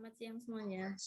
Selamat siang semuanya.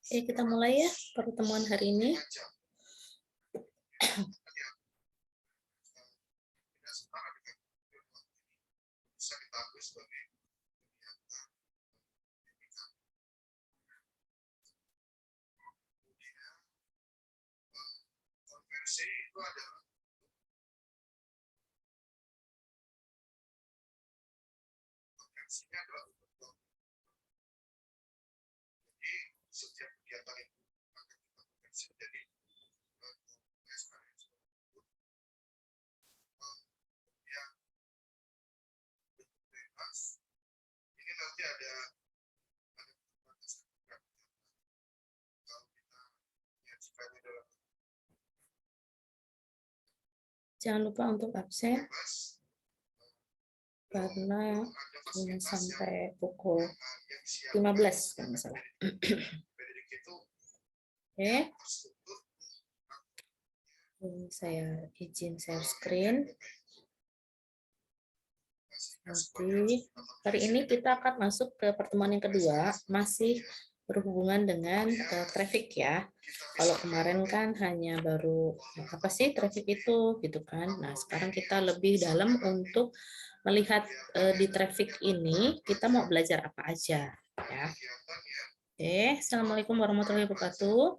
Oke, kita mulai ya pertemuan hari ini. Setiap kegiatan itu akan kita konversi menjadi yang bebas. Ini nanti ada kalau kita menyajikannya dalam jangan lupa untuk absen karena sampai pukul 15 kalau nggak salah. Oke. Saya izin share screen. Nanti hari ini kita akan masuk ke pertemuan yang kedua, masih berhubungan dengan traffic ya. Kalau kemarin kan hanya baru apa sih traffic itu gitu kan. Nah, sekarang kita lebih dalam untuk melihat di traffic ini kita mau belajar apa aja ya. Oke, assalamualaikum warahmatullahi wabarakatuh.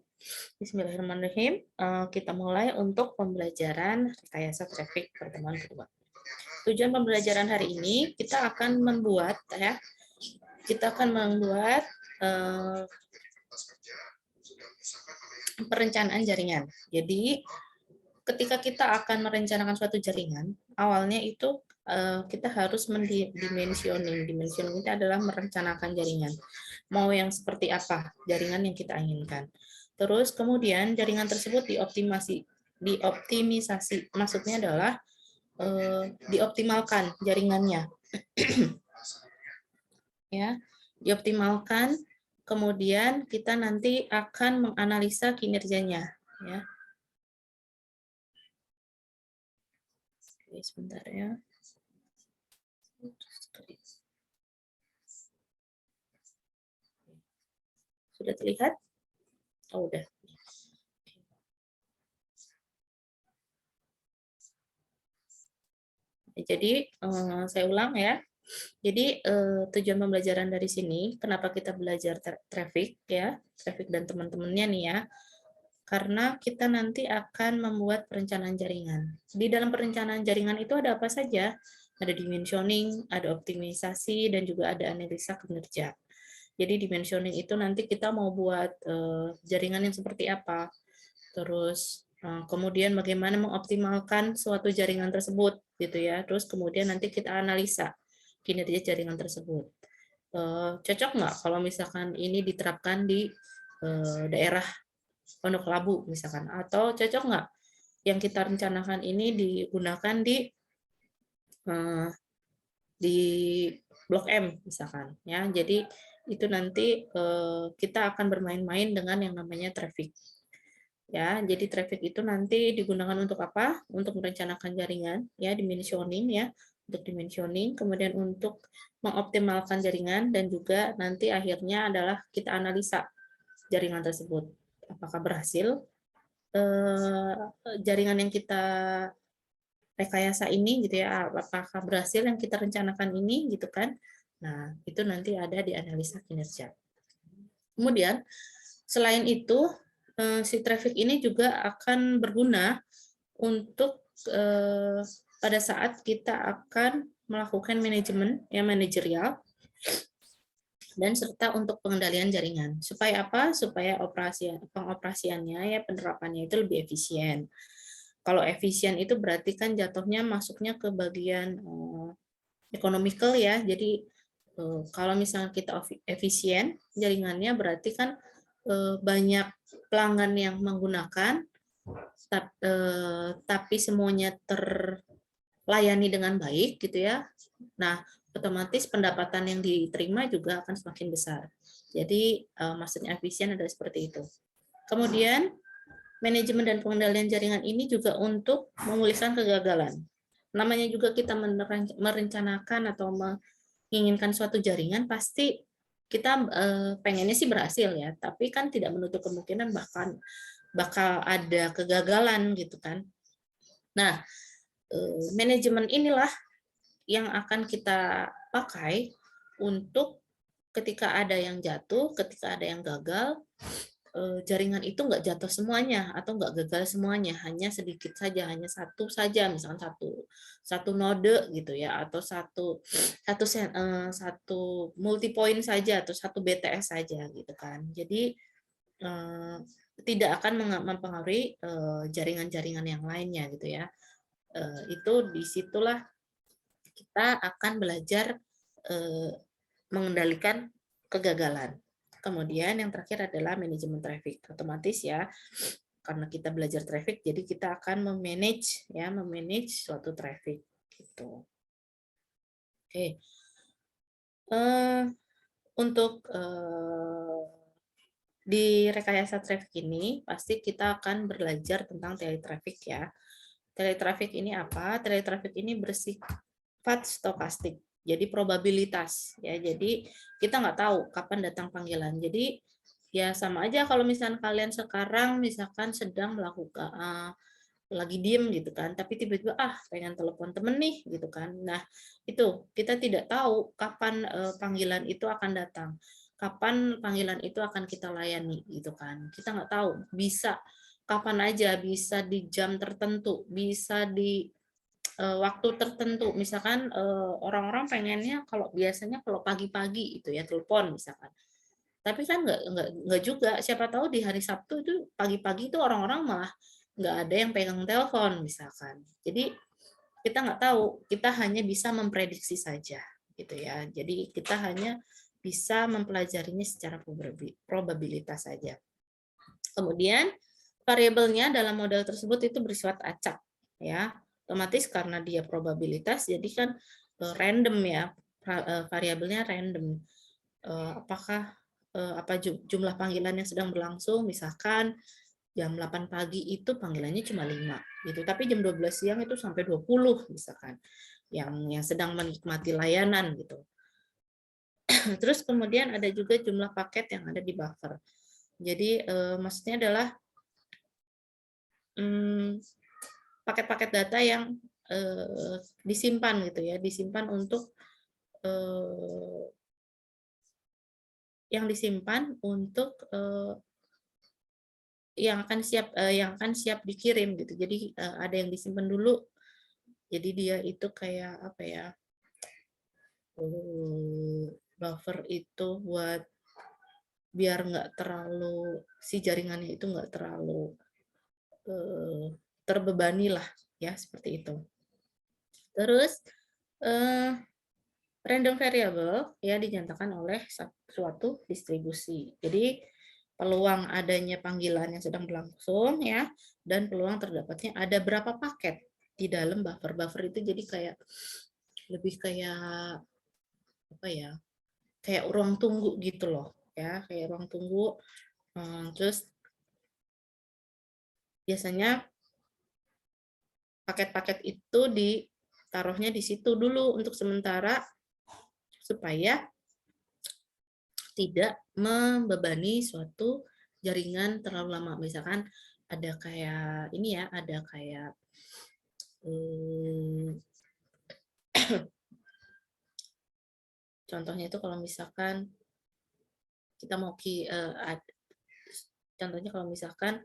Bismillahirrahmanirrahim. Kita mulai untuk pembelajaran rekayasa traffic pertemuan kedua. Tujuan pembelajaran hari ini kita akan membuat perencanaan jaringan. Jadi ketika kita akan merencanakan suatu jaringan, awalnya itu kita harus mendimensioning. Dimensioning itu adalah merencanakan jaringan. Mau yang seperti apa jaringan yang kita inginkan. Terus kemudian jaringan tersebut dioptimisasi. Maksudnya adalah dioptimalkan jaringannya. Ya, dioptimalkan. Kemudian kita nanti akan menganalisa kinerjanya. Ya. Oke, sebentar ya. Sudah terlihat? Oh, udah. Jadi, saya ulang ya. Jadi, tujuan pembelajaran dari sini, kenapa kita belajar traffic ya, traffic dan teman-temannya nih ya, karena kita nanti akan membuat perencanaan jaringan. Di dalam perencanaan jaringan itu ada apa saja? Ada dimensioning, ada optimisasi, dan juga ada analisa kinerja. Jadi dimensioning itu nanti kita mau buat jaringan yang seperti apa, terus kemudian bagaimana mengoptimalkan suatu jaringan tersebut, gitu ya. Terus kemudian nanti kita analisa kinerja jaringan tersebut. Cocok nggak kalau misalkan ini diterapkan di daerah Pondok Labu misalkan, atau cocok nggak yang kita rencanakan ini digunakan di Blok M misalkan ya. Jadi itu nanti kita akan bermain-main dengan yang namanya traffic. Ya, jadi traffic itu nanti digunakan untuk apa? Untuk merencanakan jaringan, ya, dimensioning ya, untuk dimensioning, kemudian untuk mengoptimalkan jaringan, dan juga nanti akhirnya adalah kita analisa jaringan tersebut. Apakah berhasil jaringan yang kita rekayasa ini gitu ya, apakah berhasil yang kita rencanakan ini gitu kan. Nah, itu nanti ada di analisa kinerja. Kemudian selain itu si traffic ini juga akan berguna untuk pada saat kita akan melakukan manajemen yang manajerial dan serta untuk pengendalian jaringan. Supaya apa? Supaya pengoperasiannya ya penerapannya itu lebih efisien. Kalau efisien itu berarti kan jatuhnya masuknya ke bagian economical ya. Jadi kalau misalnya kita efisien jaringannya berarti kan banyak pelanggan yang menggunakan tapi semuanya terlayani dengan baik gitu ya. Nah, otomatis pendapatan yang diterima juga akan semakin besar. Jadi maksudnya efisien adalah seperti itu. Kemudian manajemen dan pengendalian jaringan ini juga untuk memulihkan kegagalan. Namanya juga kita merencanakan atau menginginkan suatu jaringan, pasti kita pengennya sih berhasil ya, tapi kan tidak menutup kemungkinan bahkan bakal ada kegagalan gitu kan. Nah, manajemen inilah yang akan kita pakai untuk ketika ada yang jatuh, ketika ada yang gagal, jaringan itu nggak jatuh semuanya atau nggak gagal semuanya, hanya sedikit saja, hanya satu saja, misalkan satu node gitu ya, atau satu multi point saja atau satu BTS saja gitu kan. Jadi tidak akan mempengaruhi jaringan-jaringan yang lainnya gitu ya. Itu disitulah kita akan belajar mengendalikan kegagalan. Kemudian yang terakhir adalah manajemen traffic. Otomatis ya, karena kita belajar traffic, jadi kita akan memanage suatu traffic gitu. Oke. Untuk di rekayasa traffic ini pasti kita akan belajar tentang teletraffic ya. Teletraffic ini apa? Teletraffic ini bersifat stokastik. Jadi probabilitas ya. Jadi kita nggak tahu kapan datang panggilan. Jadi ya sama aja kalau misalkan kalian sekarang misalkan sedang melakukan lagi diem gitu kan, tapi tiba-tiba pengen telepon temen nih gitu kan. Nah itu kita tidak tahu kapan panggilan itu akan datang, kapan panggilan itu akan kita layani gitu kan. Kita nggak tahu, bisa kapan aja, bisa di jam tertentu, bisa di waktu tertentu. Misalkan orang-orang pengennya biasanya kalau pagi-pagi itu ya telepon misalkan. Tapi kan nggak juga. Siapa tahu di hari Sabtu itu pagi-pagi itu orang-orang malah nggak ada yang pegang telepon misalkan. Jadi kita nggak tahu. Kita hanya bisa memprediksi saja gitu ya. Jadi kita hanya bisa mempelajarinya secara probabilitas saja. Kemudian variabelnya dalam model tersebut itu bersifat acak ya. Otomatis karena dia probabilitas jadi kan random ya, variabelnya random. Apakah apa jumlah panggilan yang sedang berlangsung, misalkan jam 8 pagi itu panggilannya cuma 5 gitu, tapi jam 12 siang itu sampai 20 misalkan yang sedang menikmati layanan gitu. Terus kemudian ada juga jumlah paket yang ada di buffer. Jadi maksudnya adalah paket-paket data yang disimpan gitu ya, disimpan untuk yang akan siap dikirim gitu. Jadi ada yang disimpan dulu. Jadi dia itu kayak apa ya? Buffer itu buat biar nggak terlalu si jaringannya itu nggak terlalu terbebani lah ya, seperti itu. Terus random variable ya dinyatakan oleh suatu distribusi. Jadi peluang adanya panggilan yang sedang berlangsung ya, dan peluang terdapatnya ada berapa paket di dalam buffer. Buffer itu jadi kayak lebih kayak apa ya? Kayak ruang tunggu gitu loh ya, kayak ruang tunggu. Terus biasanya paket-paket itu ditaruhnya di situ dulu untuk sementara supaya tidak membebani suatu jaringan terlalu lama. Misalkan ada kayak ini ya, ada kayak Contohnya itu kalau misalkan kita mau contohnya kalau misalkan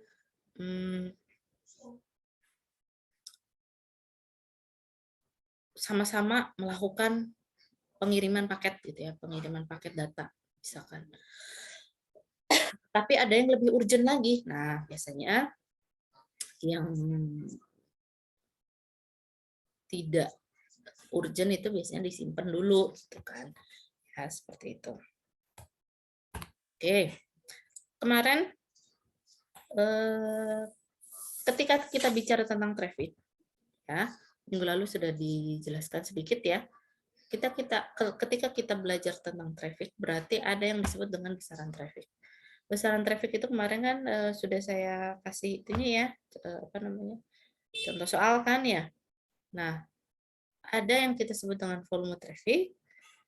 sama-sama melakukan pengiriman paket gitu ya, pengiriman paket data misalkan. Tapi ada yang lebih urgent lagi. Nah, biasanya yang tidak urgent itu biasanya disimpan dulu gitu kan. Ya, seperti itu. Oke. Kemarin ketika kita bicara tentang traffic, ya, minggu lalu sudah dijelaskan sedikit ya. Ketika kita belajar tentang traffic, berarti ada yang disebut dengan besaran traffic. Besaran traffic itu kemarin kan sudah saya kasih ini ya, apa namanya, contoh soal kan ya. Nah, ada yang kita sebut dengan volume traffic,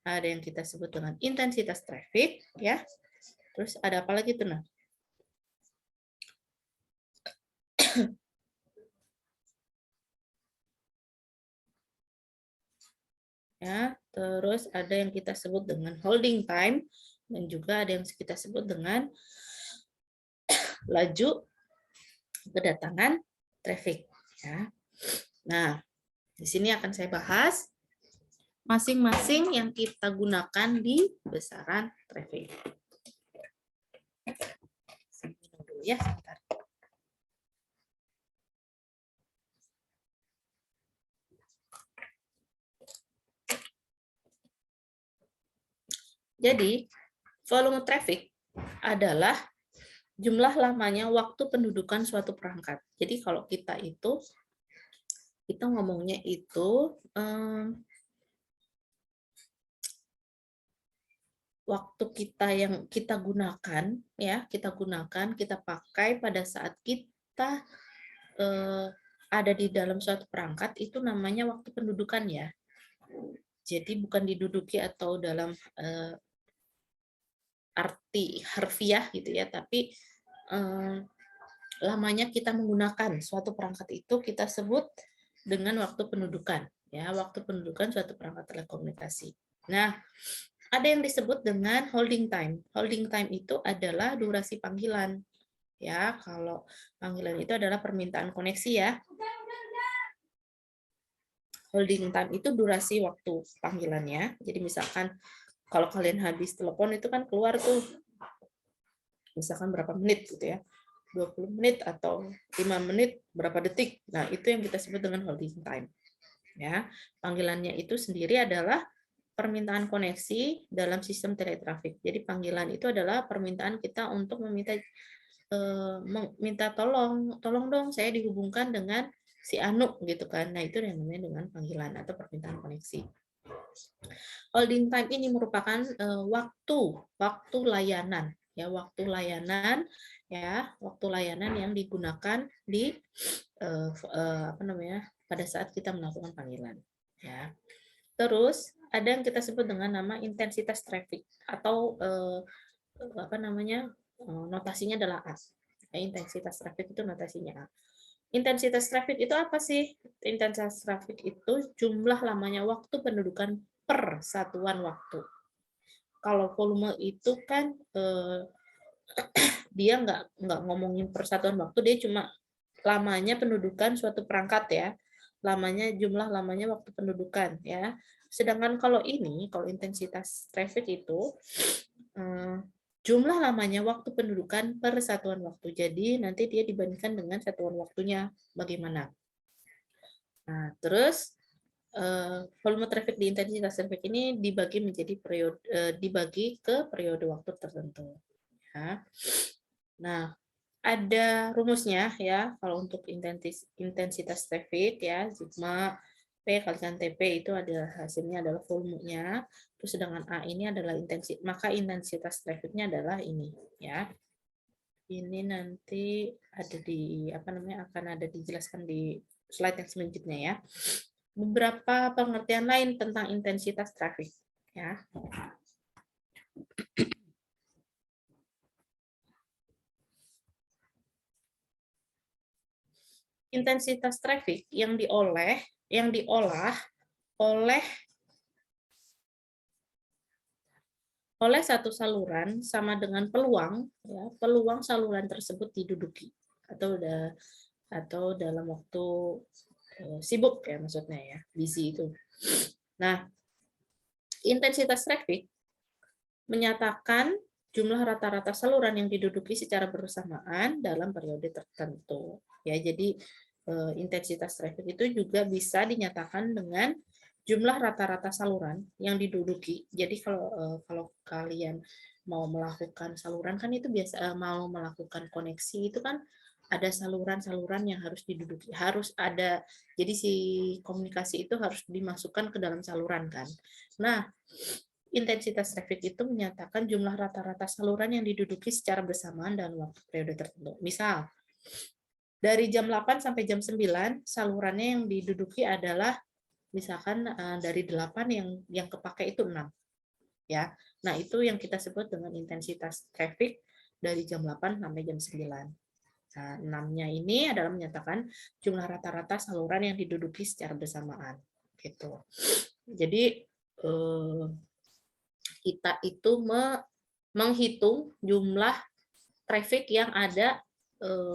ada yang kita sebut dengan intensitas traffic, ya. Terus ada apa lagi tuh, nah? Ya, terus ada yang kita sebut dengan holding time, dan juga ada yang kita sebut dengan laju kedatangan traffic. Ya. Nah, di sini akan saya bahas masing-masing yang kita gunakan di besaran traffic. Minum dulu ya, sebentar. Jadi, volume traffic adalah jumlah lamanya waktu pendudukan suatu perangkat. Jadi kalau kita ngomongnya itu waktu kita yang kita gunakan, ya, kita pakai pada saat kita ada di dalam suatu perangkat, itu namanya waktu pendudukan ya. Jadi bukan diduduki atau dalam arti harfiah gitu ya, tapi lamanya kita menggunakan suatu perangkat itu kita sebut dengan waktu pendudukan, ya, waktu pendudukan suatu perangkat telekomunikasi. Nah, ada yang disebut dengan holding time. Holding time itu adalah durasi panggilan, ya. Kalau panggilan itu adalah permintaan koneksi ya. Holding time itu durasi waktu panggilannya. Jadi misalkan kalau kalian habis telepon itu kan keluar tuh misalkan berapa menit gitu ya, 20 menit atau 5 menit berapa detik. Nah, itu yang kita sebut dengan holding time. Ya, panggilannya itu sendiri adalah permintaan koneksi dalam sistem teletrafik. Jadi panggilan itu adalah permintaan kita untuk minta tolong dong saya dihubungkan dengan si Anu gitu kan. Nah, itu yang namanya dengan panggilan atau permintaan koneksi. Holding time ini merupakan waktu layanan ya, waktu layanan yang digunakan di pada saat kita melakukan panggilan ya. Terus ada yang kita sebut dengan nama intensitas traffic atau notasinya adalah A. Intensitas traffic itu notasinya A. Intensitas traffic itu apa sih? Intensitas traffic itu jumlah lamanya waktu pendudukan per satuan waktu. Kalau volume itu kan dia nggak ngomongin per satuan waktu, dia cuma lamanya pendudukan suatu perangkat ya. Jumlah lamanya waktu pendudukan ya. Sedangkan kalau intensitas traffic itu jumlah lamanya waktu pendudukan per satuan waktu. Jadi nanti dia dibandingkan dengan satuan waktunya bagaimana. Nah, terus volume traffic di intensitas traffic ini dibagi ke periode waktu tertentu. Ya. Nah, ada rumusnya ya kalau untuk intensitas traffic ya, sigma P kalikan TP itu hasilnya adalah volumenya. Terus sedangkan A ini adalah maka intensitas trafficnya adalah ini ya. Ini nanti akan ada dijelaskan di slide yang selanjutnya ya. Beberapa pengertian lain tentang intensitas traffic ya. intensitas traffic yang diolah oleh satu saluran sama dengan peluang, ya, peluang saluran tersebut diduduki atau dalam waktu sibuk ya, maksudnya ya, busy itu. Nah, intensitas traffic menyatakan jumlah rata-rata saluran yang diduduki secara bersamaan dalam periode tertentu. Ya, jadi intensitas traffic itu juga bisa dinyatakan dengan jumlah rata-rata saluran yang diduduki. Jadi kalau kalian mau melakukan saluran kan itu biasa, mau melakukan koneksi itu kan ada saluran-saluran yang harus diduduki, harus ada. Jadi si komunikasi itu harus dimasukkan ke dalam saluran kan. Nah, intensitas traffic itu menyatakan jumlah rata-rata saluran yang diduduki secara bersamaan dalam waktu periode tertentu. Misal, dari jam 8 sampai jam 9, salurannya yang diduduki adalah misalkan dari 8 yang kepake itu 6. Ya. Nah, itu yang kita sebut dengan intensitas traffic dari jam 8 sampai jam 9. Nah, 6-nya ini adalah menyatakan jumlah rata-rata saluran yang diduduki secara bersamaan. Gitu. Jadi, kita itu menghitung jumlah traffic yang ada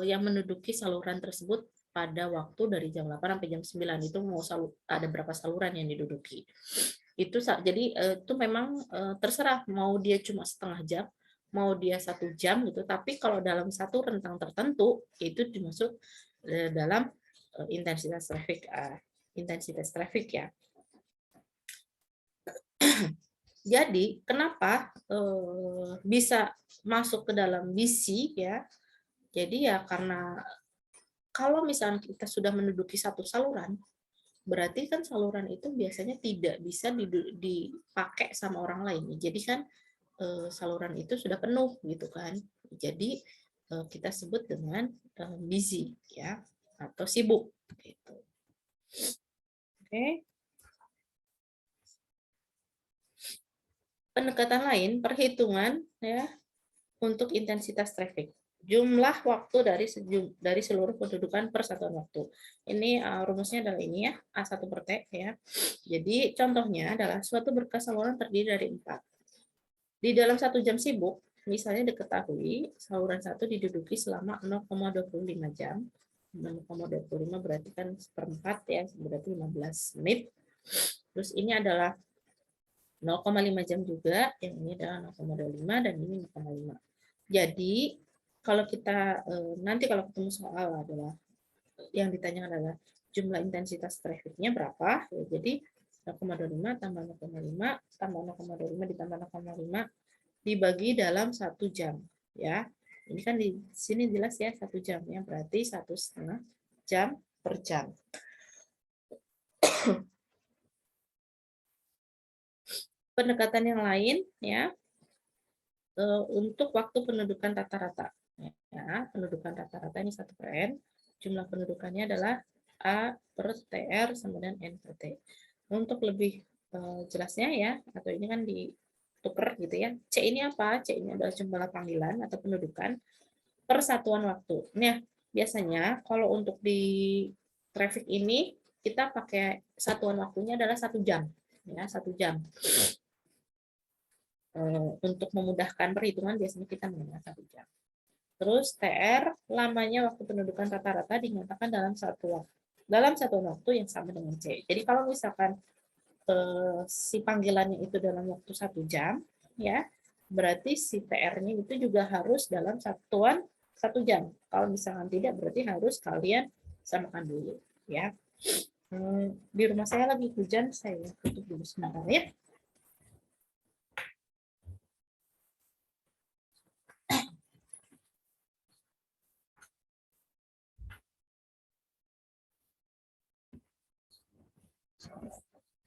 yang menduduki saluran tersebut pada waktu dari jam 8 sampai jam 9 itu mau ada berapa saluran yang diduduki. Itu jadi itu memang terserah mau dia cuma setengah jam, mau dia 1 jam gitu, tapi kalau dalam satu rentang tertentu itu dimaksud dalam intensitas traffic ya. Jadi kenapa bisa masuk ke dalam busy ya? Jadi ya karena kalau misalnya kita sudah menduduki satu saluran, berarti kan saluran itu biasanya tidak bisa dipakai sama orang lain. Jadi kan saluran itu sudah penuh gitu kan. Jadi kita sebut dengan busy ya atau sibuk gitu. Oke. Pendekatan lain, perhitungan ya untuk intensitas traffic. Jumlah waktu dari seluruh pendudukan per satuan waktu. Ini rumusnya adalah ini ya, A1 per T ya. Jadi contohnya adalah suatu berkas saluran terdiri dari 4. Di dalam 1 jam sibuk, misalnya diketahui saluran 1 diduduki selama 0,25 jam. 0,25 berarti kan seperempat ya, berarti 15 menit. Terus ini adalah 0,5 jam juga, yang ini adalah 0,25 dan ini 0,5. Jadi kalau kita nanti kalau ketemu soal adalah yang ditanyakan adalah jumlah intensitas trafficnya berapa, ya, jadi 0,25 tambah 0,5 tambah 0,25 ditambah 0,5 dibagi dalam 1 jam, ya. Ini kan di sini jelas ya 1 jam ya, berarti 1,5 jam per jam. Pendekatan yang lain ya untuk waktu pendudukan rata-rata. Ya, pendudukan rata-rata ini 1 per N. Jumlah pendudukannya adalah A per TR sama dengan N per T. Untuk lebih jelasnya ya, atau ini kan ditukar gitu ya. C ini apa? C ini adalah jumlah panggilan atau pendudukan per satuan waktu. Nah, biasanya kalau untuk di traffic ini kita pakai satuan waktunya adalah 1 jam. Ya, 1 jam. Untuk memudahkan perhitungan biasanya kita menggunakan 1 jam. Terus TR lamanya waktu pendudukan rata-rata dinyatakan dalam satuan waktu yang sama dengan C. Jadi kalau misalkan si panggilannya itu dalam waktu 1 jam, ya berarti si TR-nya itu juga harus dalam satuan 1 jam. Kalau misalkan tidak, berarti harus kalian samakan dulu, ya. Di rumah saya lagi hujan, saya tutup dulu sebentar ya.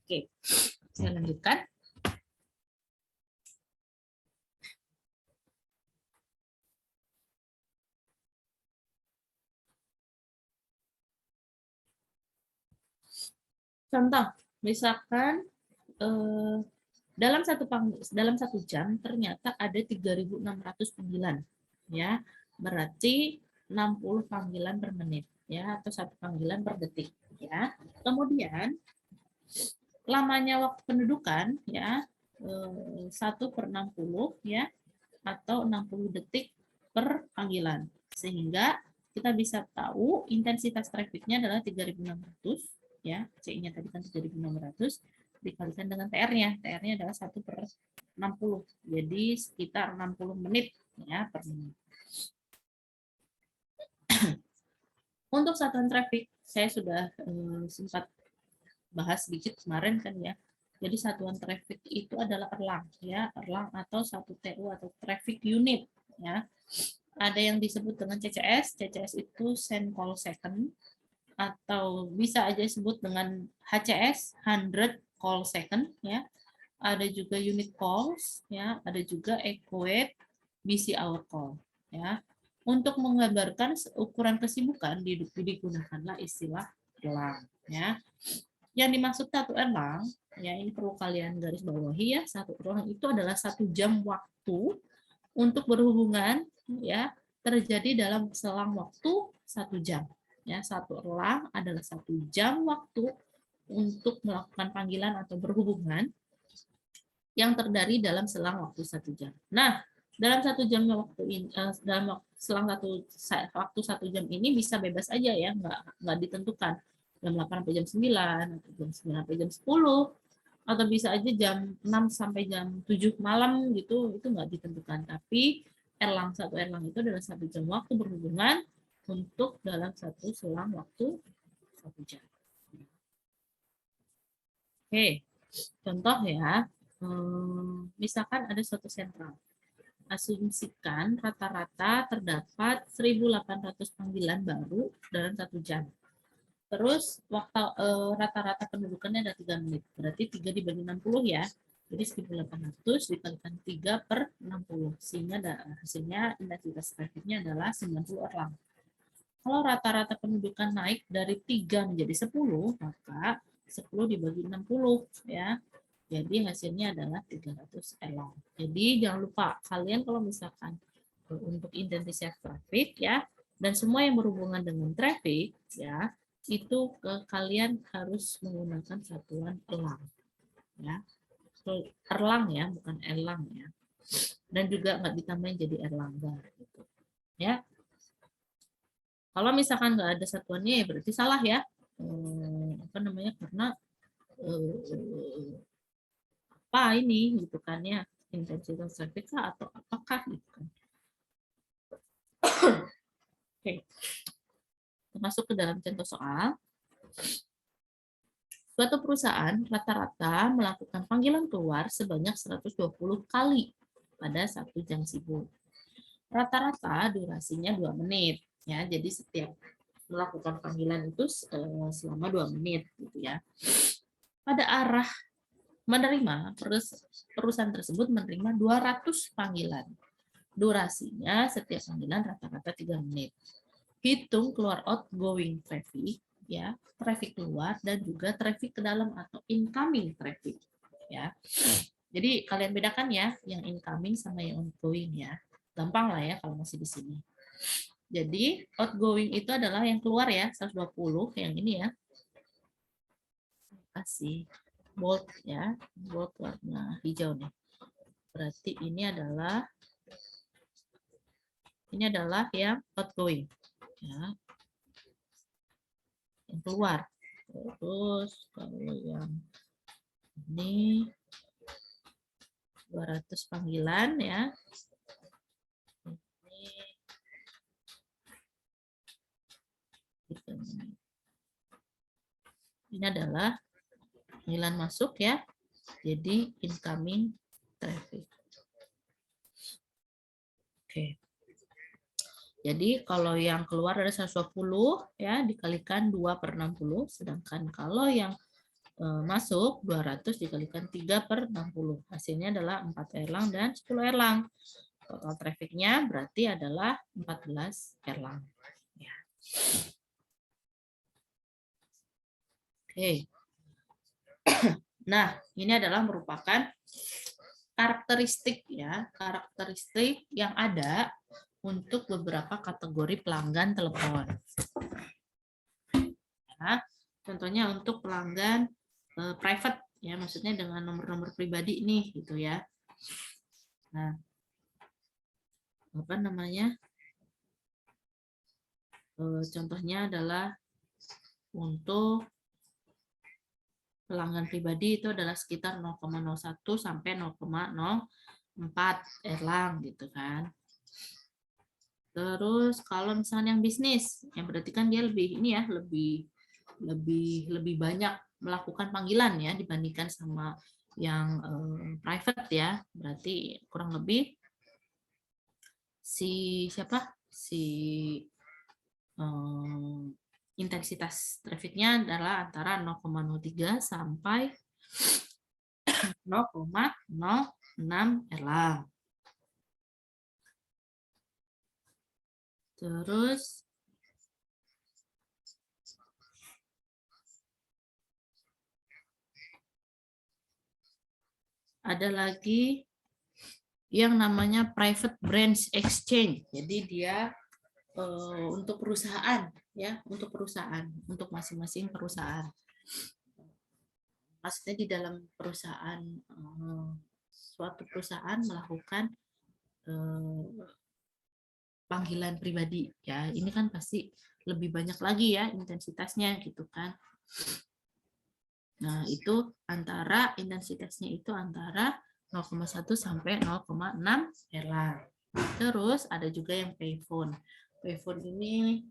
Oke, saya lanjutkan. Contoh, misalkan dalam satu jam ternyata ada 3.600 panggilan, ya. Berarti 60 panggilan per menit ya, atau 1 panggilan per detik ya. Kemudian lamanya waktu pendudukan ya 1/60 ya, atau 60 detik per panggilan. Sehingga kita bisa tahu intensitas trafficnya adalah 3.600 ya, C-nya tadi kan 3.600 dikalikan dengan TR-nya. TR-nya adalah 1/60. Jadi sekitar 60 menit ya per menit. Untuk satuan traffic saya sudah sempat bahas sedikit kemarin kan ya. Jadi satuan traffic itu adalah erlang ya, erlang atau satu TU atau traffic unit ya. Ada yang disebut dengan CCS, CCS itu cent call second, atau bisa aja disebut dengan HCS, 100 call second ya. Ada juga unit calls ya, ada juga echo wave, busy hour call ya. Untuk menggambarkan ukuran kesibukan digunakanlah istilah erlang ya. Yang dimaksud satu erlang, ya ini perlu kalian garis bawahi ya, satu erlang itu adalah 1 jam waktu untuk berhubungan ya terjadi dalam selang waktu 1 jam. Ya, satu erlang adalah 1 jam waktu untuk melakukan panggilan atau berhubungan yang terdiri dalam selang waktu 1 jam. Nah, dalam 1 jam waktu ini, dalam selang waktu 1 jam ini bisa bebas aja ya, nggak ditentukan jam 8 sampai jam 9, atau jam 9 sampai jam 10, atau bisa aja jam 6 sampai jam 7 malam gitu, itu nggak ditentukan. Tapi satu erlang itu adalah 1 jam waktu berhubungan untuk dalam satu selang waktu 1 jam. Oke, contoh ya, misalkan ada suatu sentral. Asumsikan rata-rata terdapat 1.800 panggilan baru dalam 1 jam. Terus waktu rata-rata pendudukannya ada 3 menit. Berarti 3 dibagi 60 ya. Jadi 1.800 dikalikan 3/60. Sehingga hasilnya intensitas trafficnya adalah 90 erlang. Kalau rata-rata pendudukan naik dari 3 menjadi 10, maka 10 dibagi 60 ya. Jadi hasilnya adalah 300 erlang. Jadi jangan lupa kalian kalau misalkan untuk intensitas traffic ya, dan semua yang berhubungan dengan traffic ya, itu kalian harus menggunakan satuan erlang ya. Erlang ya, bukan erlang ya. Dan juga nggak ditambahin jadi erlangga gitu. Ya. Kalau misalkan nggak ada satuannya ya berarti salah ya. Apa namanya? Karena apa ini gitu kan ya, intensitas traffic atau apakah gitu kan. Oke. Masuk ke dalam contoh soal. Suatu perusahaan rata-rata melakukan panggilan keluar sebanyak 120 kali pada 1 jam sibuk. Rata-rata durasinya 2 menit. Ya, jadi setiap melakukan panggilan itu selama 2 menit gitu ya. Pada arah menerima, perusahaan tersebut menerima 200 panggilan. Durasinya setiap panggilan rata-rata 3 menit. Hitung keluar outgoing traffic ya, traffic keluar dan juga traffic ke dalam atau incoming traffic ya. Jadi kalian bedakan ya yang incoming sama yang outgoing ya. Gampang lah ya kalau masih di sini. Jadi outgoing itu adalah yang keluar ya, 120 yang ini ya. Kasih bold ya, bold warna hijau nih. Berarti ini adalah yang outgoing ya. Yang keluar. Terus kalau yang ini 200 panggilan ya. Ini adalah panggilan masuk ya. Jadi incoming traffic. Oke. Jadi kalau yang keluar ada 120 ya dikalikan 2/60, sedangkan kalau yang masuk 200 dikalikan 3/60. Hasilnya adalah 4 erlang dan 10 erlang. Total trafficnya berarti adalah 14 erlang. Ya. Oke. Nah, ini adalah merupakan karakteristik ya, karakteristik yang ada untuk beberapa kategori pelanggan telepon. Ya, contohnya untuk pelanggan private, ya maksudnya dengan nomor-nomor pribadi nih, gitu ya. Nah, apa namanya? Contohnya adalah untuk pelanggan pribadi itu adalah sekitar 0,01 sampai 0,04 Erlang gitu kan. Terus kalau misalnya yang bisnis, yang berarti kan dia lebih ini ya, lebih banyak melakukan panggilan ya dibandingkan sama yang private ya. Berarti kurang lebih si intensitas trafficnya adalah antara 0,03 sampai 0,06 Erlang. Terus ada lagi yang namanya private branch exchange. Jadi dia untuk perusahaan ya, untuk masing-masing perusahaan. Maksudnya di dalam perusahaan suatu perusahaan melakukan panggilan pribadi ya. Ini kan pasti lebih banyak lagi ya intensitasnya gitu kan. Nah, itu intensitasnya itu antara 0,1 sampai 0,6 Erlang. Terus ada juga yang payphone. Payphone ini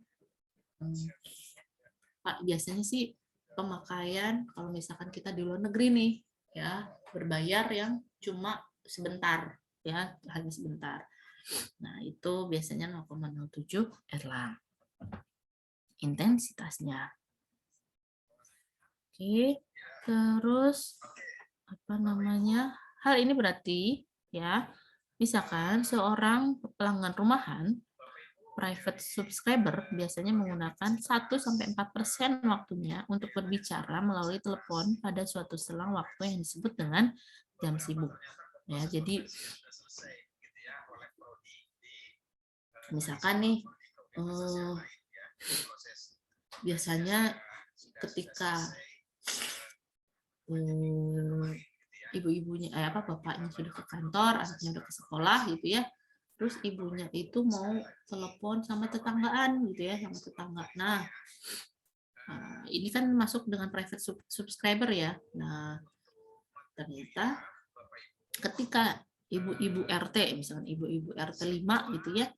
biasanya sih pemakaian kalau misalkan kita di luar negeri nih ya, berbayar yang cuma sebentar ya, hanya sebentar. Nah, itu biasanya 0,07 Erlang intensitasnya. Oke, terus apa namanya? Hal ini berarti ya, misalkan seorang pelanggan rumahan private subscriber biasanya menggunakan 1-4% waktunya untuk berbicara melalui telepon pada suatu selang waktu yang disebut dengan jam sibuk. Ya, jadi misalkan nih biasanya ketika ibu-ibunya bapaknya sudah ke kantor, anaknya udah ke sekolah gitu ya, terus ibunya itu mau telepon sama tetanggaan gitu ya, sama tetangga. Nah, ini kan masuk dengan private subscriber ya. Nah, ternyata ketika ibu-ibu RT, misalkan ibu-ibu RT 5 gitu ya,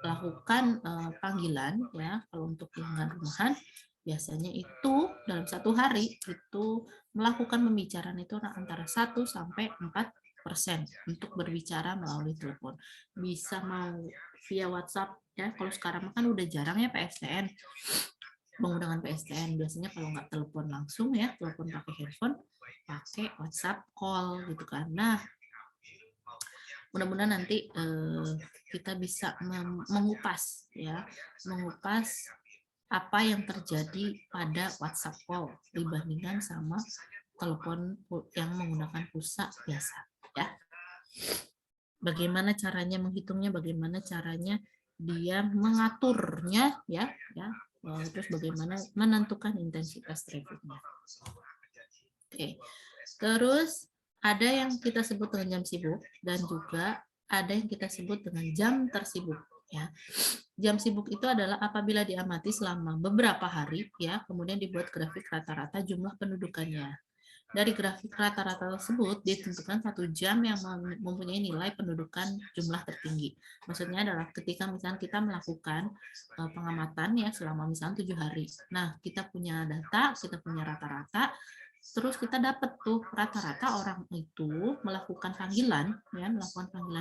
lakukan panggilan ya, kalau untuk pelanggan rumahan biasanya itu dalam satu hari itu melakukan pembicaraan itu antara 1-4% untuk berbicara melalui telepon. Bisa mau via WhatsApp ya, kalau sekarang kan udah jarang ya PSTN, menggunakan PSTN. Biasanya kalau nggak telepon langsung ya, telepon pakai handphone, pakai WhatsApp call gitu kan. Nah, mudah-mudahan nanti kita bisa mengupas apa yang terjadi pada WhatsApp call dibandingkan sama telepon yang menggunakan pulsa biasa ya. Bagaimana caranya menghitungnya, bagaimana caranya dia mengaturnya ya. Terus bagaimana menentukan intensitas trafficnya. Oke. Terus ada yang kita sebut dengan jam sibuk dan juga ada yang kita sebut dengan jam tersibuk ya. Jam sibuk itu adalah apabila diamati selama beberapa hari ya, kemudian dibuat grafik rata-rata jumlah pendudukannya. Dari grafik rata-rata tersebut ditentukan 1 jam yang mempunyai nilai pendudukan jumlah tertinggi. Maksudnya adalah ketika misalnya kita melakukan pengamatan ya selama misalnya 7 hari. Nah, kita punya data, kita punya rata-rata, terus kita dapat tuh rata-rata orang itu melakukan panggilan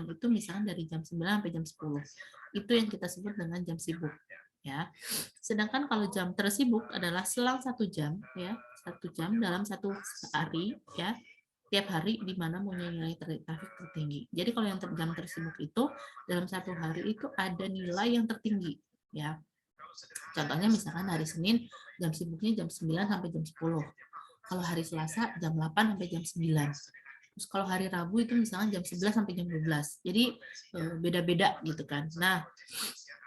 itu misalnya dari jam 9 sampai jam 10. Itu yang kita sebut dengan jam sibuk ya. Sedangkan kalau jam tersibuk adalah selang 1 jam ya, 1 jam dalam satu hari ya, tiap hari di mana mempunyai nilai traffic tertinggi. Jadi kalau yang jam tersibuk itu dalam satu hari itu ada nilai yang tertinggi ya. Contohnya misalkan hari Senin jam sibuknya jam 9 sampai jam 10. Kalau hari Selasa jam 8 sampai jam 9. Terus kalau hari Rabu itu misalnya jam 11 sampai jam 12. Jadi beda-beda gitu kan. Nah,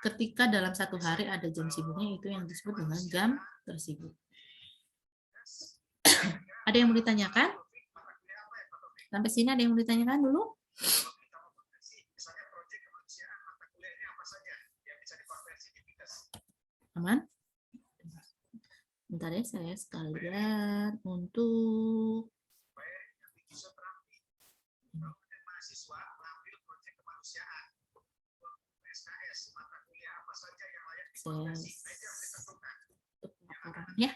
ketika dalam satu hari ada jam sibuknya, itu yang disebut dengan jam tersibuk. Ada yang mau ditanyakan? Sampai sini ada yang mau ditanyakan dulu? Aman? Bentar ya, saya sekalian untuk ya.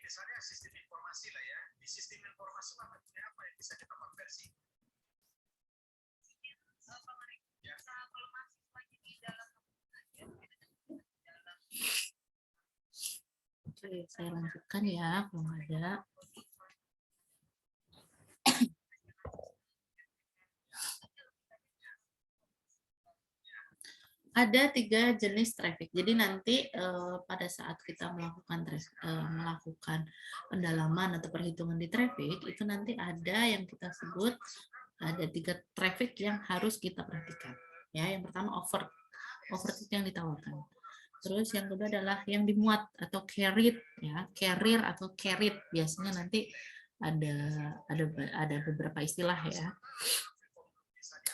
Misalnya sistem informasi lah ya. Di sistem informasi maksudnya apa yang bisa kita konversi? Oke, saya lanjutkan ya kalau ada. Ada 3 jenis traffic. Jadi nanti pada saat kita melakukan pendalaman atau perhitungan di traffic, itu nanti ada yang kita sebut ada 3 traffic yang harus kita perhatikan. Ya, yang pertama overtake yang ditawarkan. Terus yang kedua adalah yang dimuat atau carried, ya, carrier atau carried. Biasanya nanti ada beberapa istilah ya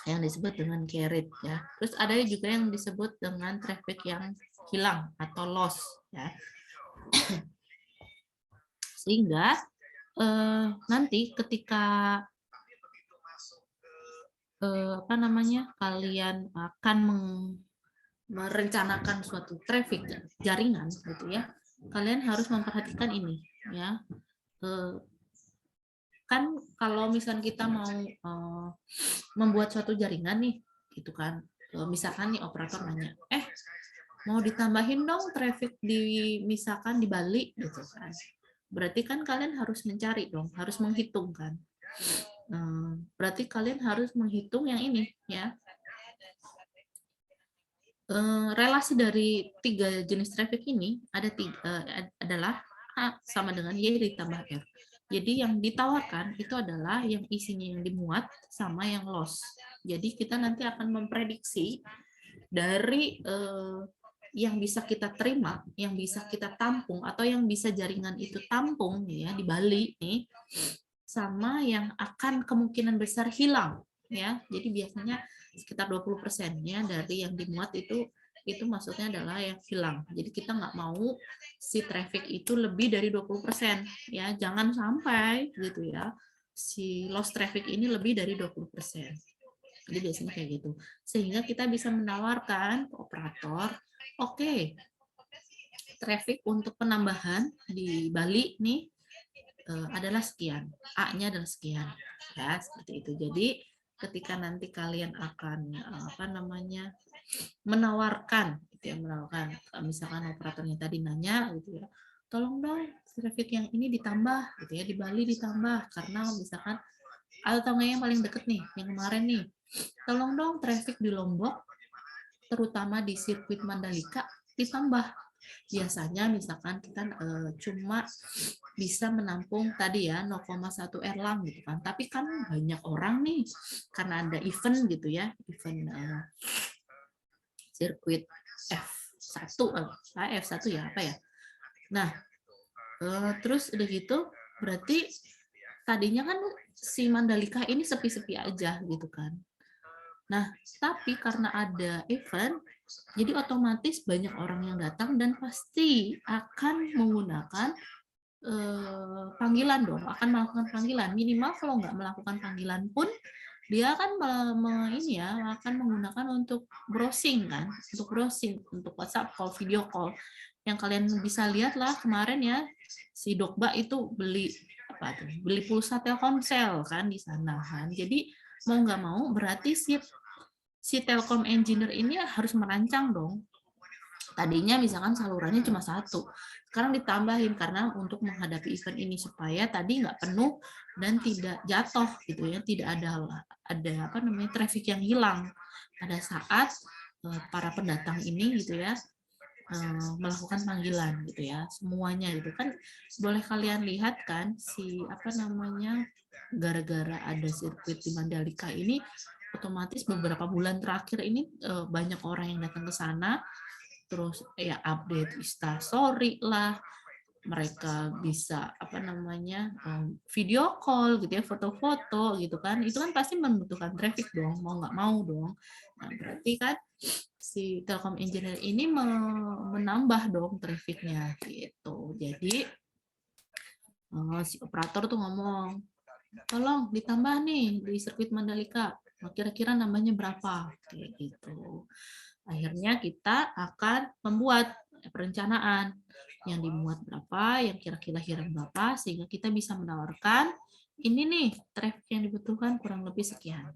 yang disebut dengan carried ya. Terus ada juga yang disebut dengan traffic yang hilang atau loss ya. Sehingga nanti ketika kalian akan merencanakan suatu traffic jaringan gitu ya, kalian harus memperhatikan ini ya. Kan kalau misalnya kita mau membuat suatu jaringan nih gitu kan, misalkan nih operator nanya, mau ditambahin dong traffic di misalkan di Bali gitu kan, berarti kan kalian harus mencari dong, harus menghitung kan. Berarti kalian harus menghitung yang ini ya, relasi dari 3 jenis traffic ini adalah A sama dengan Y ditambah R. Jadi yang ditawarkan itu adalah yang isinya yang dimuat sama yang loss. Jadi kita nanti akan memprediksi dari yang bisa kita terima, yang bisa kita tampung, atau yang bisa jaringan itu tampung ya di Bali nih, sama yang akan kemungkinan besar hilang ya. Jadi biasanya sekitar 20% ya dari yang dimuat itu maksudnya adalah yang hilang. Jadi kita nggak mau si traffic itu lebih dari 20% ya, jangan sampai gitu ya si lost traffic ini lebih dari 20%. Jadi biasanya kayak gitu. Sehingga kita bisa menawarkan ke operator, oke, traffic untuk penambahan di Bali nih adalah sekian, A-nya adalah sekian, ya seperti itu. Jadi ketika nanti kalian akan menawarkan, gitu ya, misalkan operatornya tadi nanya, gitu ya, tolong dong traffic yang ini ditambah, gitu ya, di Bali ditambah karena misalkan atau yang paling deket nih, yang kemarin nih, tolong dong traffic di Lombok, terutama di sirkuit Mandalika ditambah Biasanya misalkan kita cuma bisa menampung tadi ya 0,1 erlang gitu kan. Tapi kan banyak orang nih karena ada event gitu ya, event sirkuit F1 F1 ya apa ya. Nah, terus udah gitu berarti tadinya kan si Mandalika ini sepi-sepi aja gitu kan. Nah, tapi karena ada event, jadi otomatis banyak orang yang datang dan pasti akan menggunakan panggilan dong, akan melakukan panggilan. Minimal kalau nggak melakukan panggilan pun, dia akan ini ya, akan menggunakan untuk browsing kan, untuk browsing, untuk WhatsApp call, video call. Yang kalian bisa lihat lah kemarin ya, si Dokba itu beli apa tuh? Beli pulsa Telkomsel kan di sana kan. Jadi mau nggak mau berarti si Telkom engineer ini harus merancang dong. Tadinya misalkan salurannya cuma satu, sekarang ditambahin karena untuk menghadapi event ini supaya tadi nggak penuh dan tidak jatuh gitu ya, tidak ada apa namanya traffic yang hilang pada saat para pendatang ini gitu ya melakukan panggilan gitu ya, semuanya gitu kan. Boleh kalian lihat kan si apa namanya, gara-gara ada sirkuit di Mandalika ini otomatis beberapa bulan terakhir ini banyak orang yang datang ke sana, terus ya update Instastory lah, mereka bisa apa namanya video call gitu ya, foto-foto gitu kan, itu kan pasti membutuhkan traffic dong, mau nggak mau dong. Nah berarti kan si Telkom Engineer ini menambah dong trafficnya gitu. Jadi si operator tuh ngomong, tolong ditambah nih di sirkuit Mandalika, kira-kira nambahnya berapa kayak gitu. Akhirnya kita akan membuat perencanaan yang dimuat berapa, yang kira-kira hilang berapa, sehingga kita bisa menawarkan ini nih traffic yang dibutuhkan kurang lebih sekian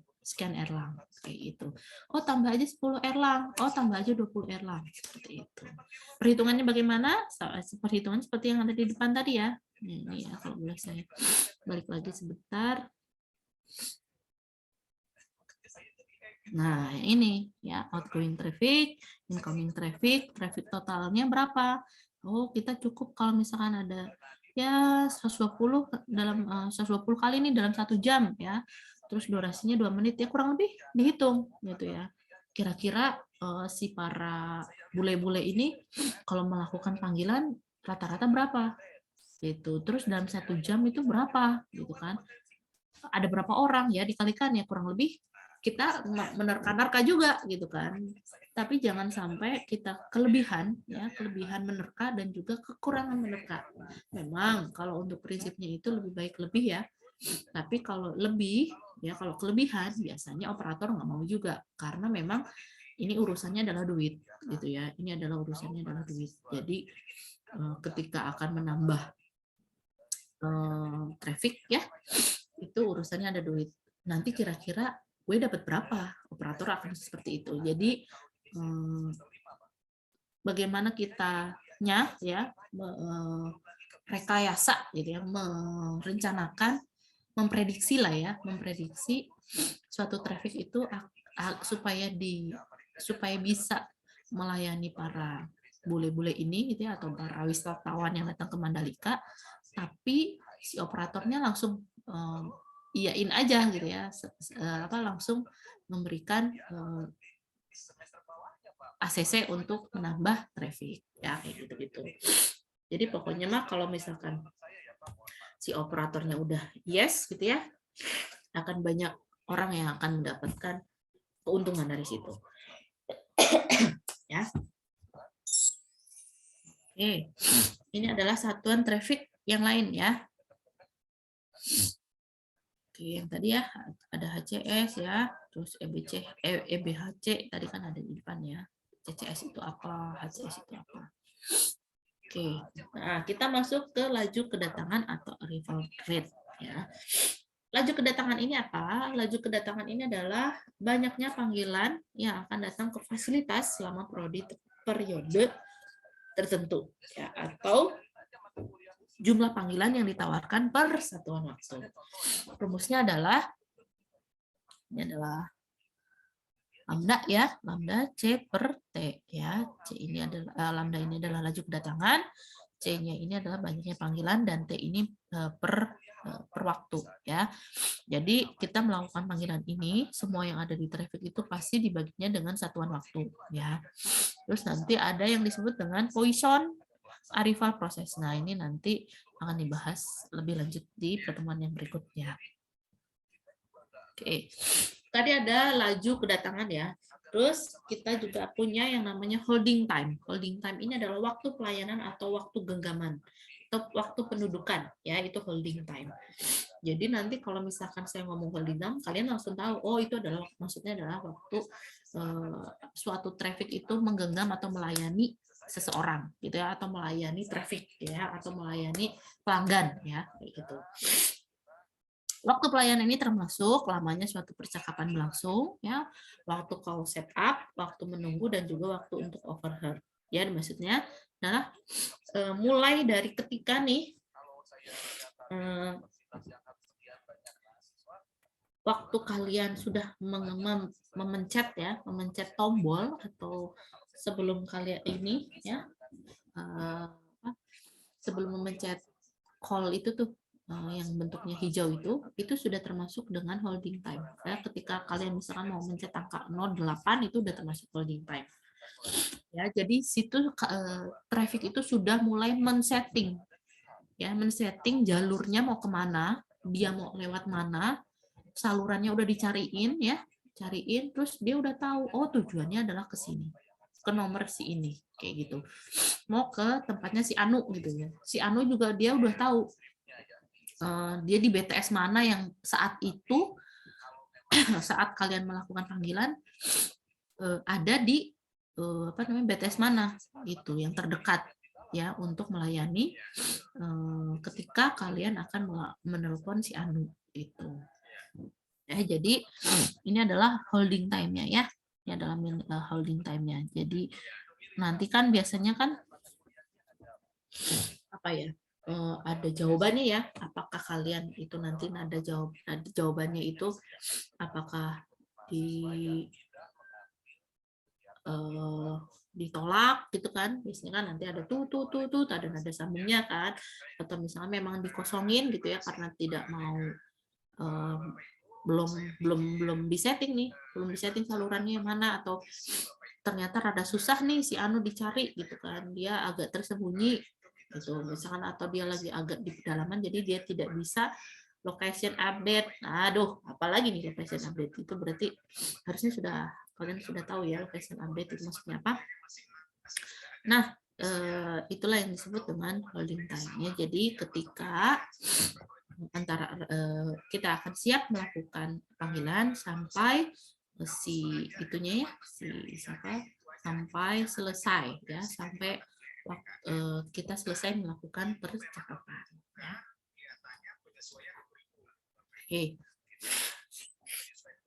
erlang kayak itu. Oh tambah aja 10 erlang, oh tambah aja 20 erlang seperti itu. Perhitungannya bagaimana? Perhitungan seperti yang ada di depan tadi ya. Ini ya, kalau boleh saya balik lagi sebentar. Nah, ini ya outgoing traffic, incoming traffic, traffic totalnya berapa? Oh, kita cukup kalau misalkan ada ya 120 dalam 120 kali ini dalam 1 jam ya. Terus durasinya 2 menit ya, kurang lebih dihitung gitu ya. Kira-kira si para bule-bule ini kalau melakukan panggilan rata-rata berapa? Gitu. Terus dalam 1 jam itu berapa gitu kan? Ada berapa orang ya, dikalikan ya, kurang lebih kita menerka-nerka juga gitu kan. Tapi jangan sampai kita kelebihan ya, kelebihan menerka dan juga kekurangan menerka. Memang kalau untuk prinsipnya itu lebih baik lebih ya. Tapi kalau lebih ya, kalau kelebihan biasanya operator nggak mau juga karena memang ini urusannya adalah duit gitu ya. Ini adalah urusannya adalah duit. Jadi ketika akan menambah traffic ya, itu urusannya ada duit. Nanti kira-kira gue dapat berapa? Operator akan seperti itu. Jadi bagaimana kitanya ya rekayasa gitu ya, merencanakan, memprediksi lah ya, memprediksi suatu traffic itu supaya bisa melayani para bule-bule ini gitu ya, atau para wisatawan yang datang ke Mandalika, tapi si operatornya langsung iyain aja gitu ya, langsung memberikan ACC untuk menambah traffic ya, kayak gitu-gitu. Jadi pokoknya mah kalau misalkan si operatornya udah yes gitu ya, akan banyak orang yang akan mendapatkan keuntungan dari situ. Ya. Oke. Ini adalah satuan traffic yang lain ya. Oke, yang tadi ya ada HCS ya, terus EBHC tadi kan ada di depan ya. CCS itu apa, HCS itu apa. Oke, nah kita masuk ke laju kedatangan atau arrival rate ya. Laju kedatangan ini apa? Laju kedatangan ini adalah banyaknya panggilan yang akan datang ke fasilitas selama periode tertentu ya, atau jumlah panggilan yang ditawarkan per satuan waktu. Rumusnya adalah ini adalah lambda ya, lambda C per T ya. C ini adalah lambda ini adalah laju kedatangan, C-nya ini adalah banyaknya panggilan, dan T ini per waktu ya. Jadi kita melakukan panggilan ini, semua yang ada di traffic itu pasti dibaginya dengan satuan waktu ya. Terus nanti ada yang disebut dengan Poisson arrival process. Nah, ini nanti akan dibahas lebih lanjut di pertemuan yang berikutnya. Oke. Tadi ada laju kedatangan ya. Terus kita juga punya yang namanya holding time. Holding time ini adalah waktu pelayanan atau waktu genggaman atau waktu pendudukan ya, itu holding time. Jadi nanti kalau misalkan saya ngomong holding time, kalian langsung tahu, oh itu adalah maksudnya adalah waktu suatu traffic itu menggenggam atau melayani seseorang gitu ya, atau melayani traffic ya, atau melayani pelanggan ya, kayak gitu. Waktu pelayanan ini termasuk lamanya suatu percakapan berlangsung, ya, waktu call setup, waktu menunggu, dan juga waktu untuk overheard. Ya, maksudnya adalah mulai dari ketika nih waktu kalian sudah memencet ya, memencet tombol, atau sebelum kalian ini ya, sebelum memencet call itu tuh, yang bentuknya hijau itu sudah termasuk dengan holding time. Ya, ketika kalian misalkan mau mencet angka 08 itu udah termasuk holding time. Ya, jadi situ traffic itu sudah mulai men-setting, ya, men-setting jalurnya mau kemana, dia mau lewat mana, salurannya udah dicariin ya, cariin, terus dia udah tahu, oh tujuannya adalah ke sini, ke nomor si ini, kayak gitu. Mau ke tempatnya si Anu gitu ya. Si Anu juga dia udah tahu dia di BTS mana yang saat itu saat kalian melakukan panggilan ada di BTS mana itu yang terdekat ya, untuk melayani ketika kalian akan menelpon si Anu itu. Ya, jadi ini adalah holding time-nya ya. Ini adalah holding time-nya. Jadi nanti kan biasanya kan apa ya? Ada jawabannya ya, apakah kalian itu nanti ada jawabannya itu apakah ditolak gitu kan, biasanya kan nanti ada tuh ada nada sambungnya kan, atau misalnya memang dikosongin gitu ya karena tidak mau belum disetting nih, belum disetting salurannya yang mana, atau ternyata rada susah nih si Anu dicari gitu kan, dia agak tersembunyi gitu misalkan, atau dia lagi agak di pedalaman jadi dia tidak bisa location update. Aduh, apalagi nih location update itu berarti harusnya kalian sudah tahu ya location update itu maksudnya apa. Nah, itulah yang disebut dengan holding time ya. Jadi ketika antara kita akan siap melakukan panggilan sampai si itunya ya, sampai selesai ya, sampai kita selesai melakukan percakapan ya. Oke.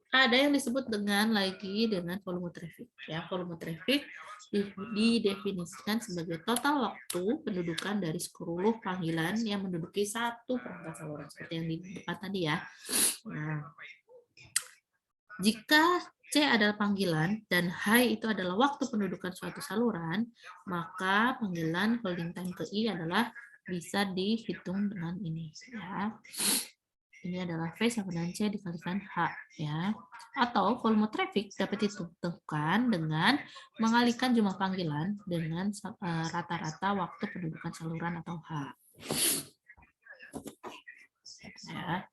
Ada yang disebut dengan volume traffic ya. Volume traffic didefinisikan sebagai total waktu pendudukan dari seluruh panggilan yang menduduki satu perangkat saluran, seperti yang di depan tadi ya. Nah, jika C adalah panggilan dan H itu adalah waktu pendudukan suatu saluran, maka panggilan holding time ke I adalah bisa dihitung dengan ini ya. Ini adalah V sama dengan C dikalikan H ya. Atau volume traffic dapat ditentukan dengan mengalikan jumlah panggilan dengan rata-rata waktu pendudukan saluran atau H. Ya.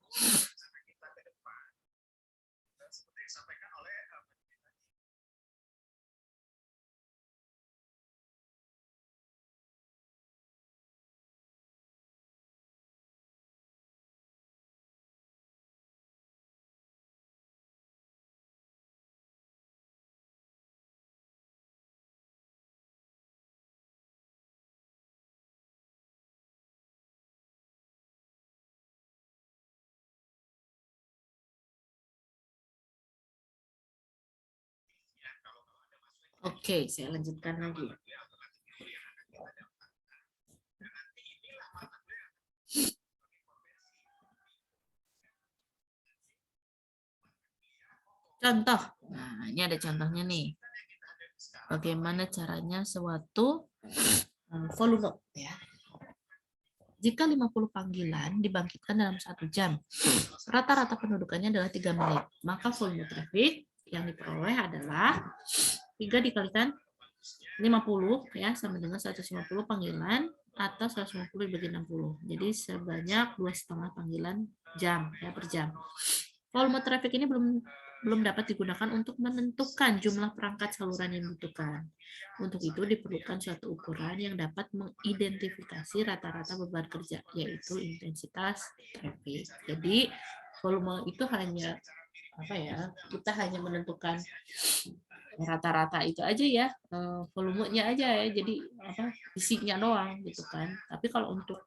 Oke, saya lanjutkan lagi. Contoh, Nah, ini ada contohnya nih. Bagaimana caranya suatu volume ya. Jika 50 panggilan dibangkitkan dalam 1 jam, rata-rata pendudukannya adalah 3 menit, maka volume traffic yang diperoleh adalah 3 dikalikan 50 ya sama dengan 150 panggilan atau 150 dibagi 60. Jadi sebanyak 2,5 panggilan jam ya per jam. Volume traffic ini belum dapat digunakan untuk menentukan jumlah perangkat saluran yang dibutuhkan. Untuk itu diperlukan suatu ukuran yang dapat mengidentifikasi rata-rata beban kerja, yaitu intensitas traffic. Jadi volume itu hanya apa ya? Kita hanya menentukan rata-rata itu aja ya, volumenya aja ya. Jadi apa? Isinya doang gitu kan. Tapi kalau untuk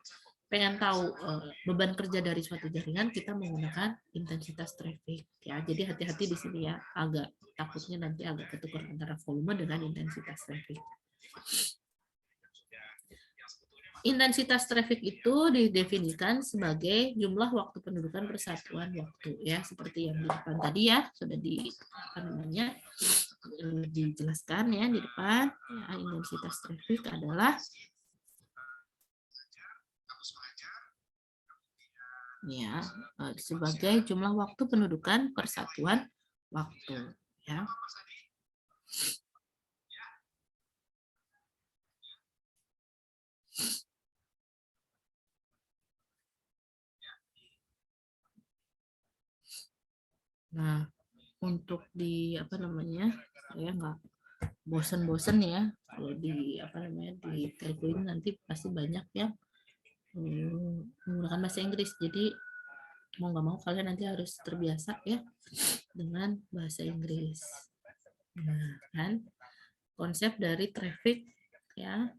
pengen tahu beban kerja dari suatu jaringan, kita menggunakan intensitas traffic ya. Jadi hati-hati di sini ya, agak takutnya nanti agak ketukar antara volume dengan intensitas traffic. Intensitas traffic itu didefinisikan sebagai jumlah waktu pendudukan persatuan waktu ya, seperti yang di depan tadi ya sudah dijelaskan ya di depan. Ya, intensitas traffic adalah ya sebagai jumlah waktu pendudukan persatuan waktu ya. Nah, untuk di apa namanya, saya nggak bosen-bosen ya kalau di apa namanya di telco ini nanti pasti banyak yang menggunakan bahasa Inggris. Jadi mau nggak mau kalian nanti harus terbiasa ya dengan bahasa Inggris. Nah, kan konsep dari traffic ya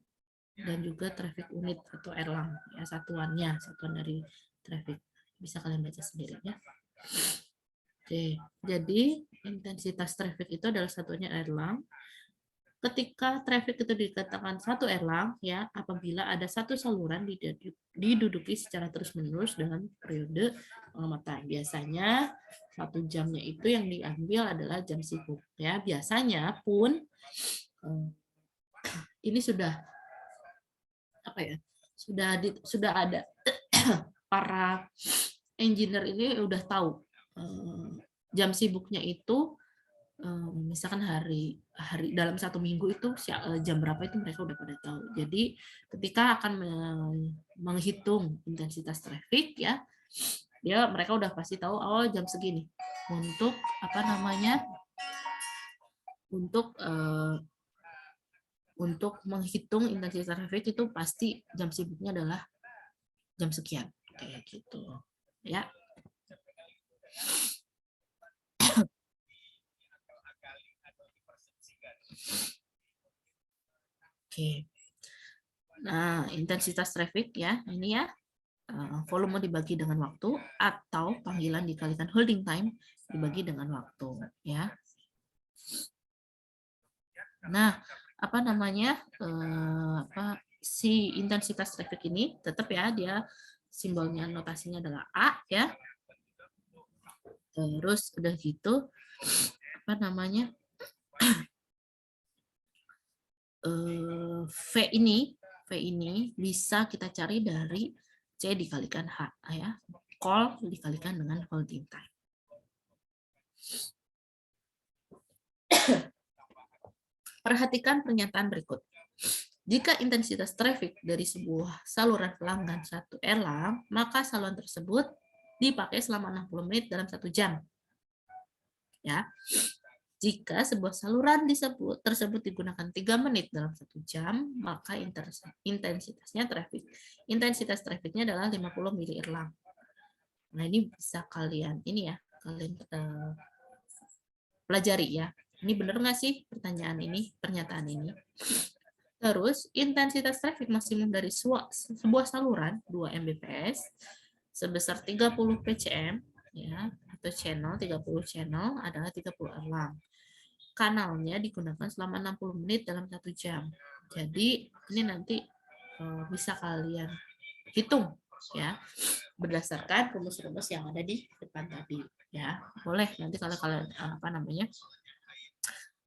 dan juga traffic unit atau Erlang ya, satuan dari traffic. Bisa kalian baca sendiri ya. Oke, jadi intensitas traffic itu adalah satunya Erlang. Ketika traffic itu dikatakan satu Erlang, ya, apabila ada satu saluran diduduki secara terus-menerus dengan periode pengamatan. Biasanya 1 jamnya itu yang diambil adalah jam sibuk. Ya, biasanya pun ini sudah apa ya? Sudah ada para engineer ini udah tahu jam sibuknya itu misalkan hari dalam 1 minggu itu jam berapa itu mereka udah pada tahu. Jadi ketika akan menghitung intensitas traffic ya, mereka udah pasti tahu oh jam segini untuk apa namanya untuk menghitung intensitas traffic itu pasti jam sibuknya adalah jam sekian kayak gitu ya. Oke. Nah, intensitas traffic ya, ini ya. Volume dibagi dengan waktu atau panggilan dikalikan holding time dibagi dengan waktu ya. Nah, apa namanya? Si intensitas traffic ini tetap ya, dia simbolnya notasinya adalah A ya. Terus udah gitu apa namanya? V ini bisa kita cari dari C dikalikan H ya. Call dikalikan dengan holding time. Perhatikan pernyataan berikut. Jika intensitas traffic dari sebuah saluran pelanggan 1 Erlang, maka saluran tersebut dipakai selama 60 menit dalam 1 jam. Ya. Jika sebuah saluran tersebut digunakan 3 menit dalam 1 jam, maka intensitas trafficnya adalah 50 mili Erlang. Nah, ini bisa kalian pelajari ya. Ini benar nggak sih pernyataan ini? Terus, intensitas traffic maksimum dari sebuah saluran 2 Mbps sebesar 30 PCM ya, atau channel 30 channel adalah 30 Erlang. Kanalnya digunakan selama 60 menit dalam 1 jam. Jadi, ini nanti bisa kalian hitung ya berdasarkan rumus-rumus yang ada di depan tadi ya. Boleh nanti kalau kalian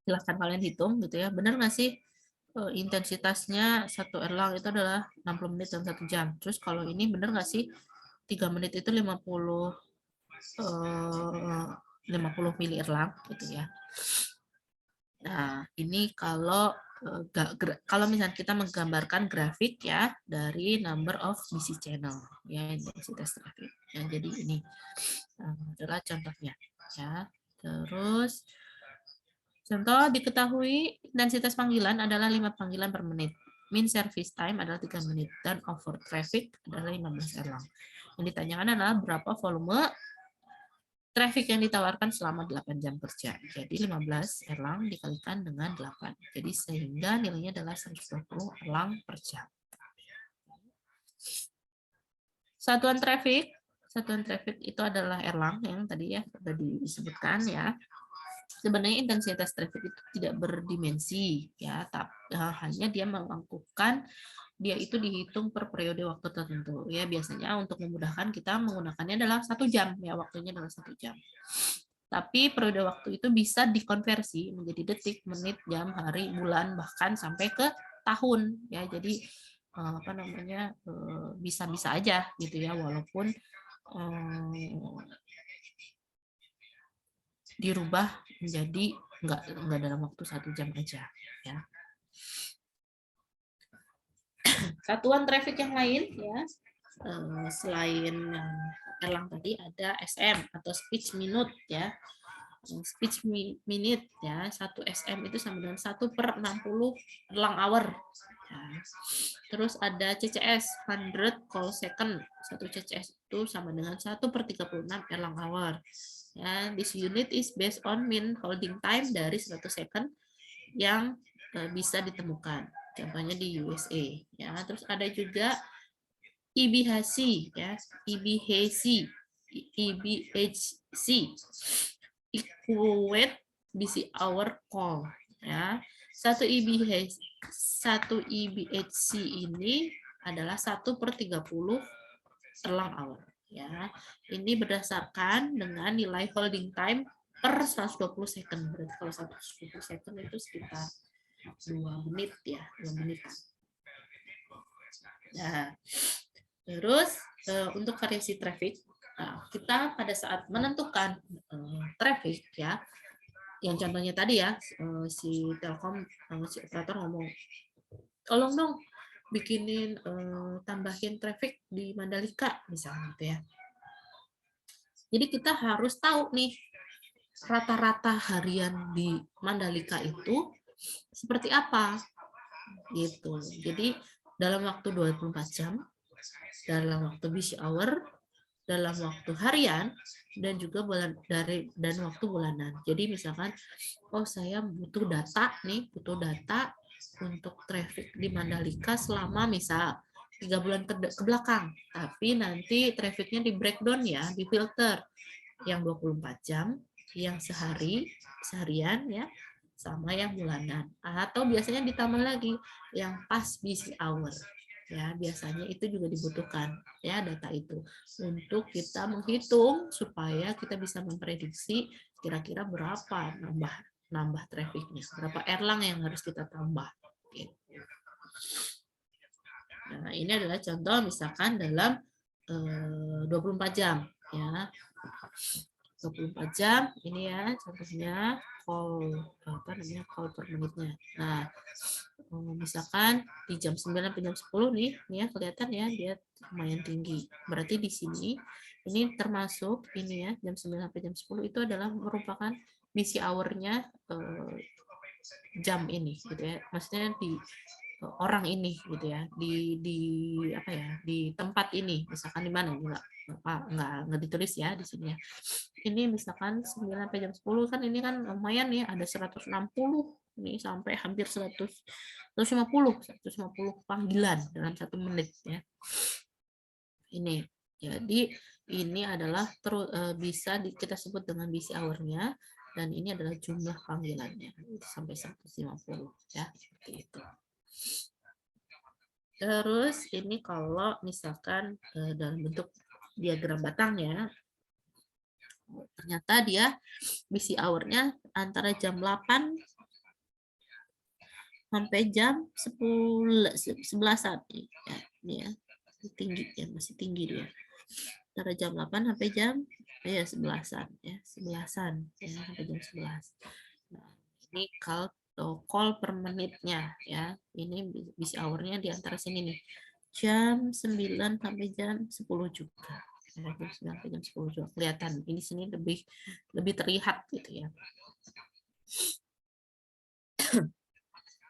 Silahkan kalian hitung gitu ya, benar nggak sih intensitasnya satu erlang itu adalah 60 menit dan 1 jam. Terus kalau ini benar nggak sih 3 menit itu 50 mili erlang gitu ya. Nah, ini kalau kalau misalnya kita menggambarkan grafik ya dari number of busy channel ya, intensitas traffic. Ya, jadi ini adalah contohnya ya. Terus contoh diketahui intensitas panggilan adalah 5 panggilan per menit. Min service time adalah 3 menit dan over traffic adalah 15 erlang. Yang ditanyakan adalah berapa volume traffic yang ditawarkan selama 8 jam kerja. Jadi 15 erlang dikalikan dengan 8. Jadi sehingga nilainya adalah 120 erlang per jam. Satuan traffic itu adalah erlang yang tadi ya sudah disebutkan ya. Sebenarnya intensitas traffic itu tidak berdimensi ya, tapi hanya dia melakukan dia itu dihitung per periode waktu tertentu ya. Biasanya untuk memudahkan kita menggunakannya adalah 1 jam ya, waktunya adalah 1 jam. Tapi periode waktu itu bisa dikonversi menjadi detik, menit, jam, hari, bulan, bahkan sampai ke tahun ya. Jadi apa namanya bisa-bisa aja gitu ya, walaupun dirubah menjadi enggak dalam waktu 1 jam aja ya. Satuan traffic yang lain ya selain erlang tadi ada SM atau speech minute ya. Speech minute ya, 1 SM itu sama dengan 1/60 erlang hour ya. Terus ada CCS 100 call second, 1 CCS itu sama dengan 1/36 erlang hour ya. This unit is based on mean holding time dari 100 second yang bisa ditemukan, contohnya di USA ya. Terus ada juga IBHC ya, IBHC equate busy hour call ya. Satu IBHC ini adalah 1/30 erlang hour ya. Ini berdasarkan dengan nilai holding time per 120 second. Berarti kalau 120 second itu sekitar 2 menit ya, 2 menit. Nah, terus untuk variasi traffic, kita pada saat menentukan traffic ya, yang contohnya tadi ya, si Telkom, si operator ngomong, tolong dong bikinin tambahin traffic di Mandalika misalnya gitu ya. Jadi kita harus tahu nih rata-rata harian di Mandalika itu seperti apa gitu. Jadi dalam waktu 24 jam, dalam waktu busy hour, dalam waktu harian, dan juga dan waktu bulanan. Jadi misalkan, oh saya butuh data nih, butuh data untuk traffic di Mandalika selama misal 3 bulan ke belakang, tapi nanti trafficnya di breakdown ya, di filter yang 24 jam, yang seharian ya, sama yang bulanan. Atau biasanya ditambah lagi yang pas busy hour. Ya, biasanya itu juga dibutuhkan ya data itu untuk kita menghitung supaya kita bisa memprediksi kira-kira berapa nambah trafficnya, berapa erlang yang harus kita tambah. Gitu. Nah, ini adalah contoh misalkan dalam 24 jam ya. 24 jam ini ya contohnya call per menitnya. Nah, misalkan di jam 9 sampai jam 10 nih ya kelihatan ya dia lumayan tinggi. Berarti di sini ini termasuk ini ya jam 9 sampai jam 10 itu adalah merupakan busy hour-nya jam ini gitu ya. Maksudnya di orang ini gitu ya, di apa ya, di tempat ini misalkan di mana nggak ditulis ya di sini ya. Ini misalkan 9 sampai jam 10 kan ini kan lumayan ya, ada 160 nih sampai hampir 150 panggilan dalam 1 menit ya. Ini jadi ini adalah bisa kita sebut dengan busy hour-nya, dan ini adalah jumlah panggilannya sampai 150 ya, seperti itu. Terus ini kalau misalkan dalam bentuk diagram batang ya, ternyata dia busy hour-nya antara jam 8 sampai jam 11-an ya, ini ya. Tinggi ya, masih tinggi dia. Antara jam 8 sampai jam 11-an ya, 11-an ya, sampai jam 11. Nah, ini call per menitnya ya. Ini busy hour-nya di antara sini nih. Jam 9 sampai jam 10 juga. Jam 9 sampai jam 10 juga kelihatan. Ini sini lebih terlihat gitu ya.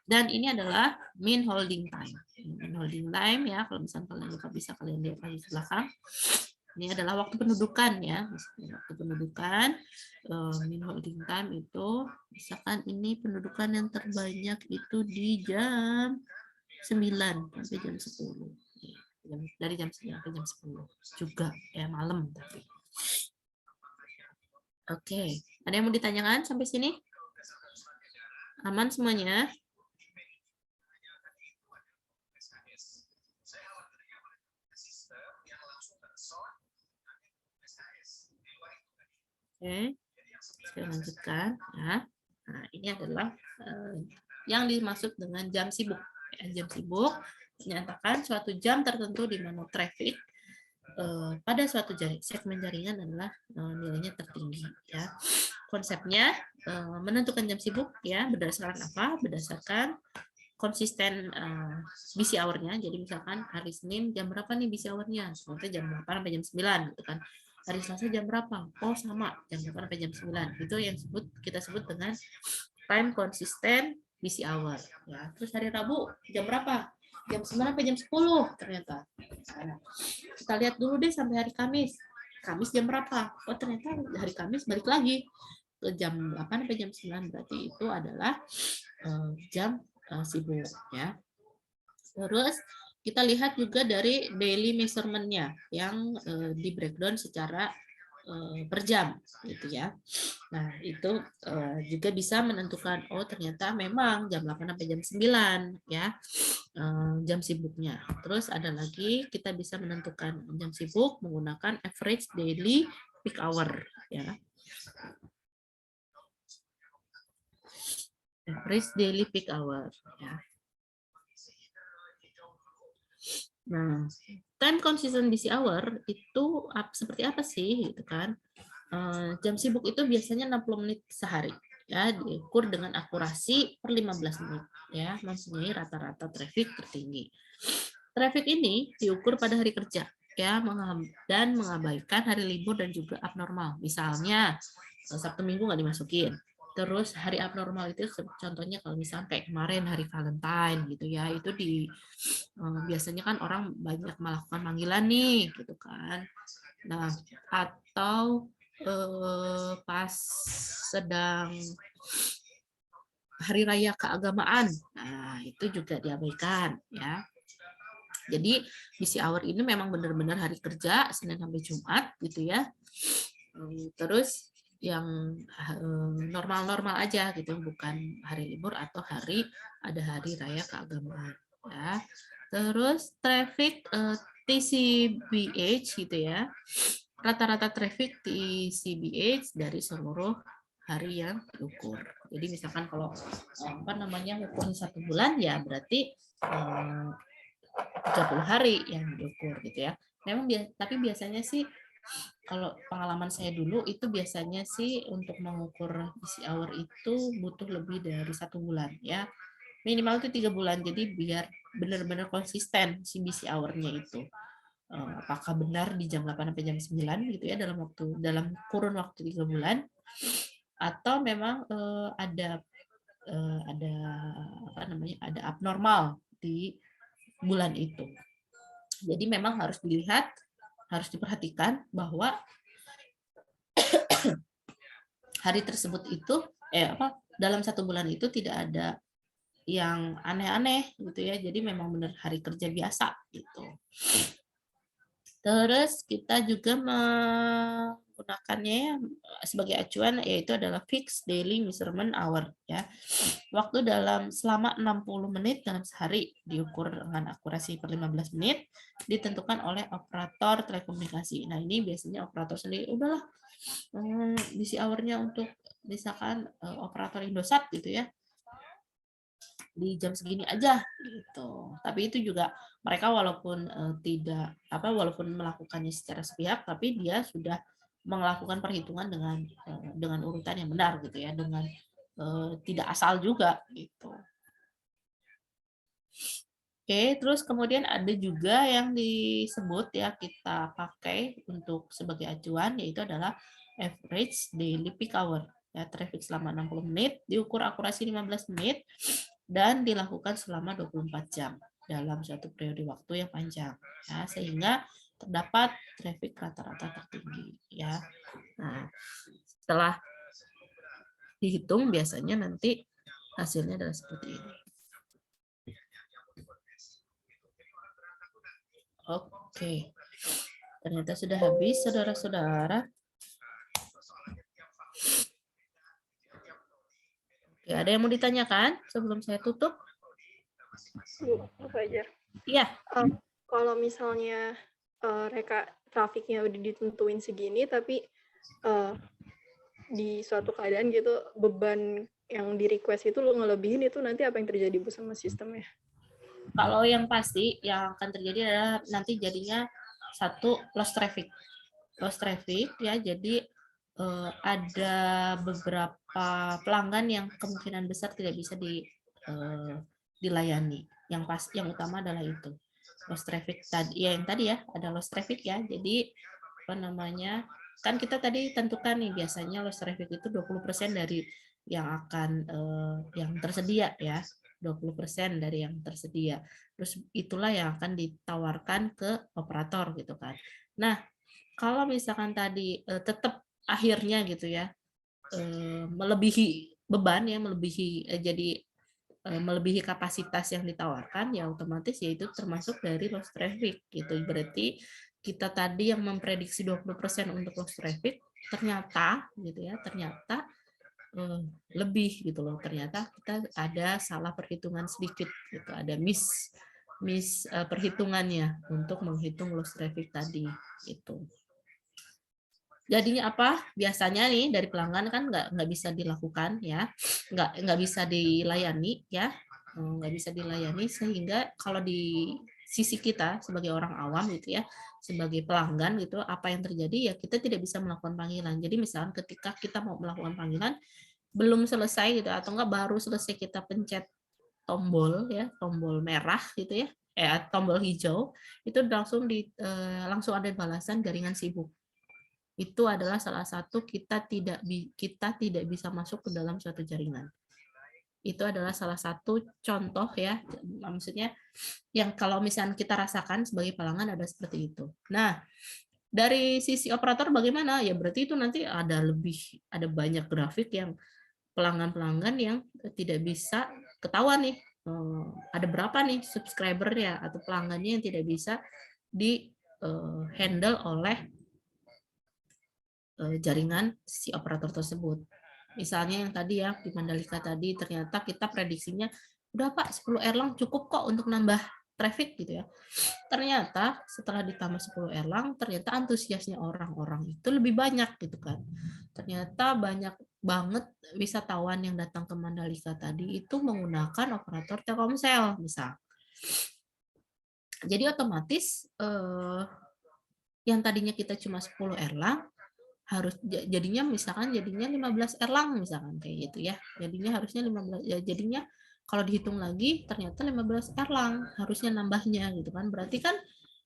Dan ini adalah mean holding time. Mean holding time ya, kalau misalnya kalian bisa kalian lihat di belakang. Ini adalah waktu pendudukan ya. Waktu pendudukan, mean holding time itu, misalkan ini pendudukan yang terbanyak itu di jam 9 sampai jam 10. Dari jam 9 sampai jam 10 juga ya, malam tapi. Oke, ada yang mau ditanyakan sampai sini? Aman semuanya? Oke, saya lanjutkan ya. Nah, ini adalah yang dimaksud dengan jam sibuk. Jam sibuk menyatakan suatu jam tertentu di mana traffic pada suatu segmen jaringan adalah nilainya tertinggi ya. Konsepnya menentukan jam sibuk ya berdasarkan apa? Berdasarkan konsisten busy hour-nya. Jadi misalkan hari Senin jam berapa nih busy hour-nya? Seperti jam 8 sampai jam 9 gitu kan. Hari Selasa jam berapa? Oh sama, jam 8 sampai jam 9. Itu yang kita sebut dengan time konsisten busy hour ya. Terus hari Rabu jam berapa? Jam 9 sampai jam 10 ternyata. Nah, kita lihat dulu deh sampai hari Kamis. Kamis jam berapa? Oh ternyata hari Kamis balik lagi ke jam 8 sampai jam 9, berarti itu adalah jam sibuk ya. Terus kita lihat juga dari daily measurement-nya yang di breakdown secara per jam gitu ya. Nah, itu juga bisa menentukan oh ternyata memang jam 8 sampai jam 9 ya. Jam sibuknya. Terus ada lagi kita bisa menentukan jam sibuk menggunakan average daily peak hour ya. Average daily peak hour ya. Nah, time consistent busy hour itu seperti apa sih gitu kan? Jam sibuk itu biasanya 60 menit sehari ya, diukur dengan akurasi per 15 menit ya, mempunyai rata-rata traffic tertinggi. Traffic ini diukur pada hari kerja ya, dan mengabaikan hari libur dan juga abnormal. Misalnya Sabtu Minggu nggak dimasukin. Terus hari abnormal itu contohnya kalau misalnya kayak kemarin hari Valentine gitu ya, itu biasanya kan orang banyak melakukan panggilan nih gitu kan. Nah, atau pas sedang hari raya keagamaan, nah itu juga diabaikan ya. Jadi busy hour ini memang benar-benar hari kerja Senin sampai Jumat gitu ya. Terus yang normal-normal aja gitu, bukan hari libur atau ada hari raya keagamaan ya. Terus traffic TCBH gitu ya. Rata-rata traffic TCBH dari seluruh hari yang diukur. Jadi misalkan kalau apa namanya ukur 1 bulan ya berarti 30 hari yang diukur gitu ya. Memang tapi biasanya sih kalau pengalaman saya dulu itu biasanya sih untuk mengukur busy hour itu butuh lebih dari 1 bulan ya. Minimal itu 3 bulan. Jadi biar benar-benar konsisten si busy hour-nya itu. Apakah benar di jam 8 sampai jam 9 gitu ya dalam kurun waktu 3 bulan atau memang ada apa namanya ada abnormal di bulan itu. Jadi memang harus dilihat, harus diperhatikan bahwa hari tersebut itu dalam 1 bulan itu tidak ada yang aneh-aneh gitu ya. Jadi memang benar hari kerja biasa gitu. Terus kita juga menggunakannya sebagai acuan yaitu adalah fixed daily measurement hour ya. Waktu selama 60 menit dalam sehari diukur dengan akurasi per 15 menit ditentukan oleh operator telekomunikasi. Nah, ini biasanya operator sendiri udahlah busy hour-nya untuk misalkan operator Indosat gitu ya. di jam segini aja gitu. Tapi itu juga mereka walaupun walaupun melakukannya secara sepihak, tapi dia sudah melakukan perhitungan dengan urutan yang benar gitu ya, dengan tidak asal juga gitu. Oke, terus kemudian ada juga yang disebut ya kita pakai untuk sebagai acuan, yaitu adalah average daily peak hour. Ya, traffic selama 60 menit, diukur akurasi 15 menit, dan dilakukan selama 24 jam dalam suatu periode waktu yang panjang. Ya, sehingga terdapat traffic rata-rata tertinggi. Ya. Nah, setelah dihitung biasanya nanti hasilnya adalah seperti ini. Oke, ternyata sudah habis, saudara-saudara. Oke, ada yang mau ditanyakan sebelum saya tutup? Bu Fajar. Iya. Kalau misalnya reka trafiknya udah ditentuin segini, tapi di suatu keadaan gitu beban yang di request itu lo ngelebihin, itu nanti apa yang terjadi Bu sama sistemnya? Kalau yang pasti yang akan terjadi adalah nanti jadinya satu lost traffic ya. Jadi ada beberapa pelanggan yang kemungkinan besar tidak bisa dilayani. Yang utama adalah itu lost traffic tadi ya, yang tadi ya ada lost traffic ya. Jadi apa namanya, kan kita tadi tentukan nih biasanya lost traffic itu 20% dari yang akan yang tersedia ya. 20% dari yang tersedia. Terus itulah yang akan ditawarkan ke operator gitu kan. Nah, kalau misalkan tadi tetap akhirnya gitu ya melebihi beban ya, melebihi kapasitas yang ditawarkan, ya otomatis ya itu termasuk dari lost traffic gitu. Berarti kita tadi yang memprediksi 20% untuk lost traffic ternyata gitu ya, ternyata lebih gitu loh. Ternyata kita ada salah perhitungan sedikit gitu, ada miss perhitungannya untuk menghitung loss traffic tadi itu. Jadinya apa? Biasanya nih dari pelanggan kan nggak bisa dilakukan ya, nggak bisa dilayani ya, nggak bisa dilayani, sehingga kalau di sisi kita sebagai orang awam gitu ya, sebagai pelanggan gitu, apa yang terjadi ya kita tidak bisa melakukan panggilan. Jadi misalkan ketika kita mau melakukan panggilan belum selesai gitu atau enggak baru selesai kita pencet tombol ya, tombol merah gitu ya, tombol hijau, itu langsung ada balasan jaringan sibuk. Itu adalah salah satu kita tidak bisa masuk ke dalam suatu jaringan. Itu adalah salah satu contoh ya, maksudnya yang kalau misalnya kita rasakan sebagai pelanggan ada seperti itu. Nah, dari sisi operator bagaimana? Ya berarti itu nanti ada banyak grafik yang pelanggan-pelanggan yang tidak bisa ketahuan nih. Ada berapa nih subscribernya atau pelanggannya yang tidak bisa di handle oleh jaringan si operator tersebut. Misalnya yang tadi ya di Mandalika tadi ternyata kita prediksinya udah Pak 10 Erlang cukup kok untuk nambah traffic gitu ya. Ternyata setelah ditambah 10 Erlang ternyata antusiasnya orang-orang itu lebih banyak gitu kan. Ternyata banyak banget wisatawan yang datang ke Mandalika tadi itu menggunakan operator Telkomsel misal. Jadi otomatis yang tadinya kita cuma 10 Erlang jadinya 15 Erlang misalkan kayak gitu ya. Jadinya harusnya 15 ya, jadinya kalau dihitung lagi ternyata 15 Erlang harusnya nambahnya gitu kan. Berarti kan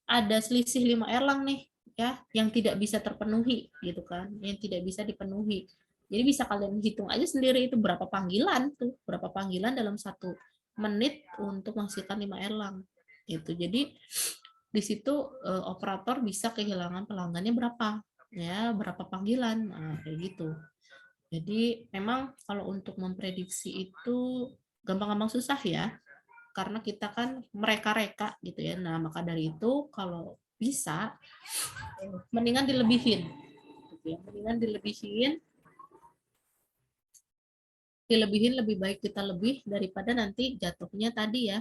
ada selisih 5 Erlang nih ya yang tidak bisa terpenuhi gitu kan, yang tidak bisa dipenuhi. Jadi bisa kalian hitung aja sendiri itu berapa panggilan dalam 1 menit untuk menghasilkan 5 Erlang gitu. Jadi di situ operator bisa kehilangan pelanggannya berapa panggilan, nah, kayak gitu. Jadi memang kalau untuk memprediksi itu gampang-gampang susah ya, karena kita kan mereka-reka gitu ya. Nah maka dari itu kalau bisa mendingan dilebihin, dilebihin lebih baik kita lebih daripada nanti jatuhnya tadi ya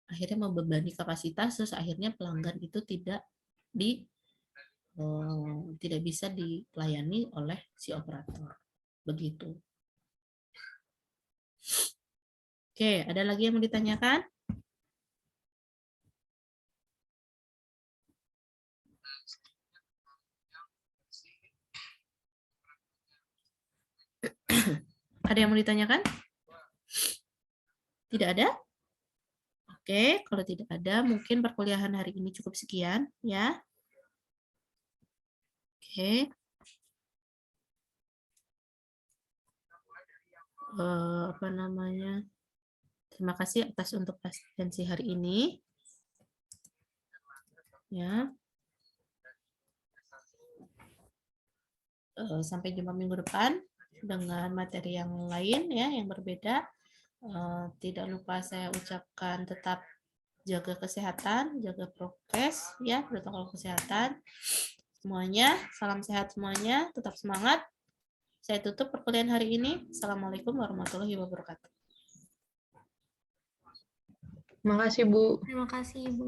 akhirnya membebani kapasitas, terus akhirnya pelanggan itu tidak bisa dilayani oleh si operator. Begitu. Oke, ada lagi yang mau ditanyakan? Ada yang mau ditanyakan? Tidak ada? Oke, kalau tidak ada, mungkin perkuliahan hari ini cukup sekian, ya. Oke. Apa namanya? Terima kasih atas untuk asistensi hari ini. Ya. Sampai jumpa minggu depan dengan materi yang lain ya, yang berbeda. Tidak lupa saya ucapkan tetap jaga kesehatan, jaga prokes ya, protokol kesehatan. Semuanya, salam sehat semuanya, tetap semangat. Saya tutup perkuliahan hari ini. Assalamualaikum warahmatullahi wabarakatuh. Makasih, Bu. Terima kasih, Ibu.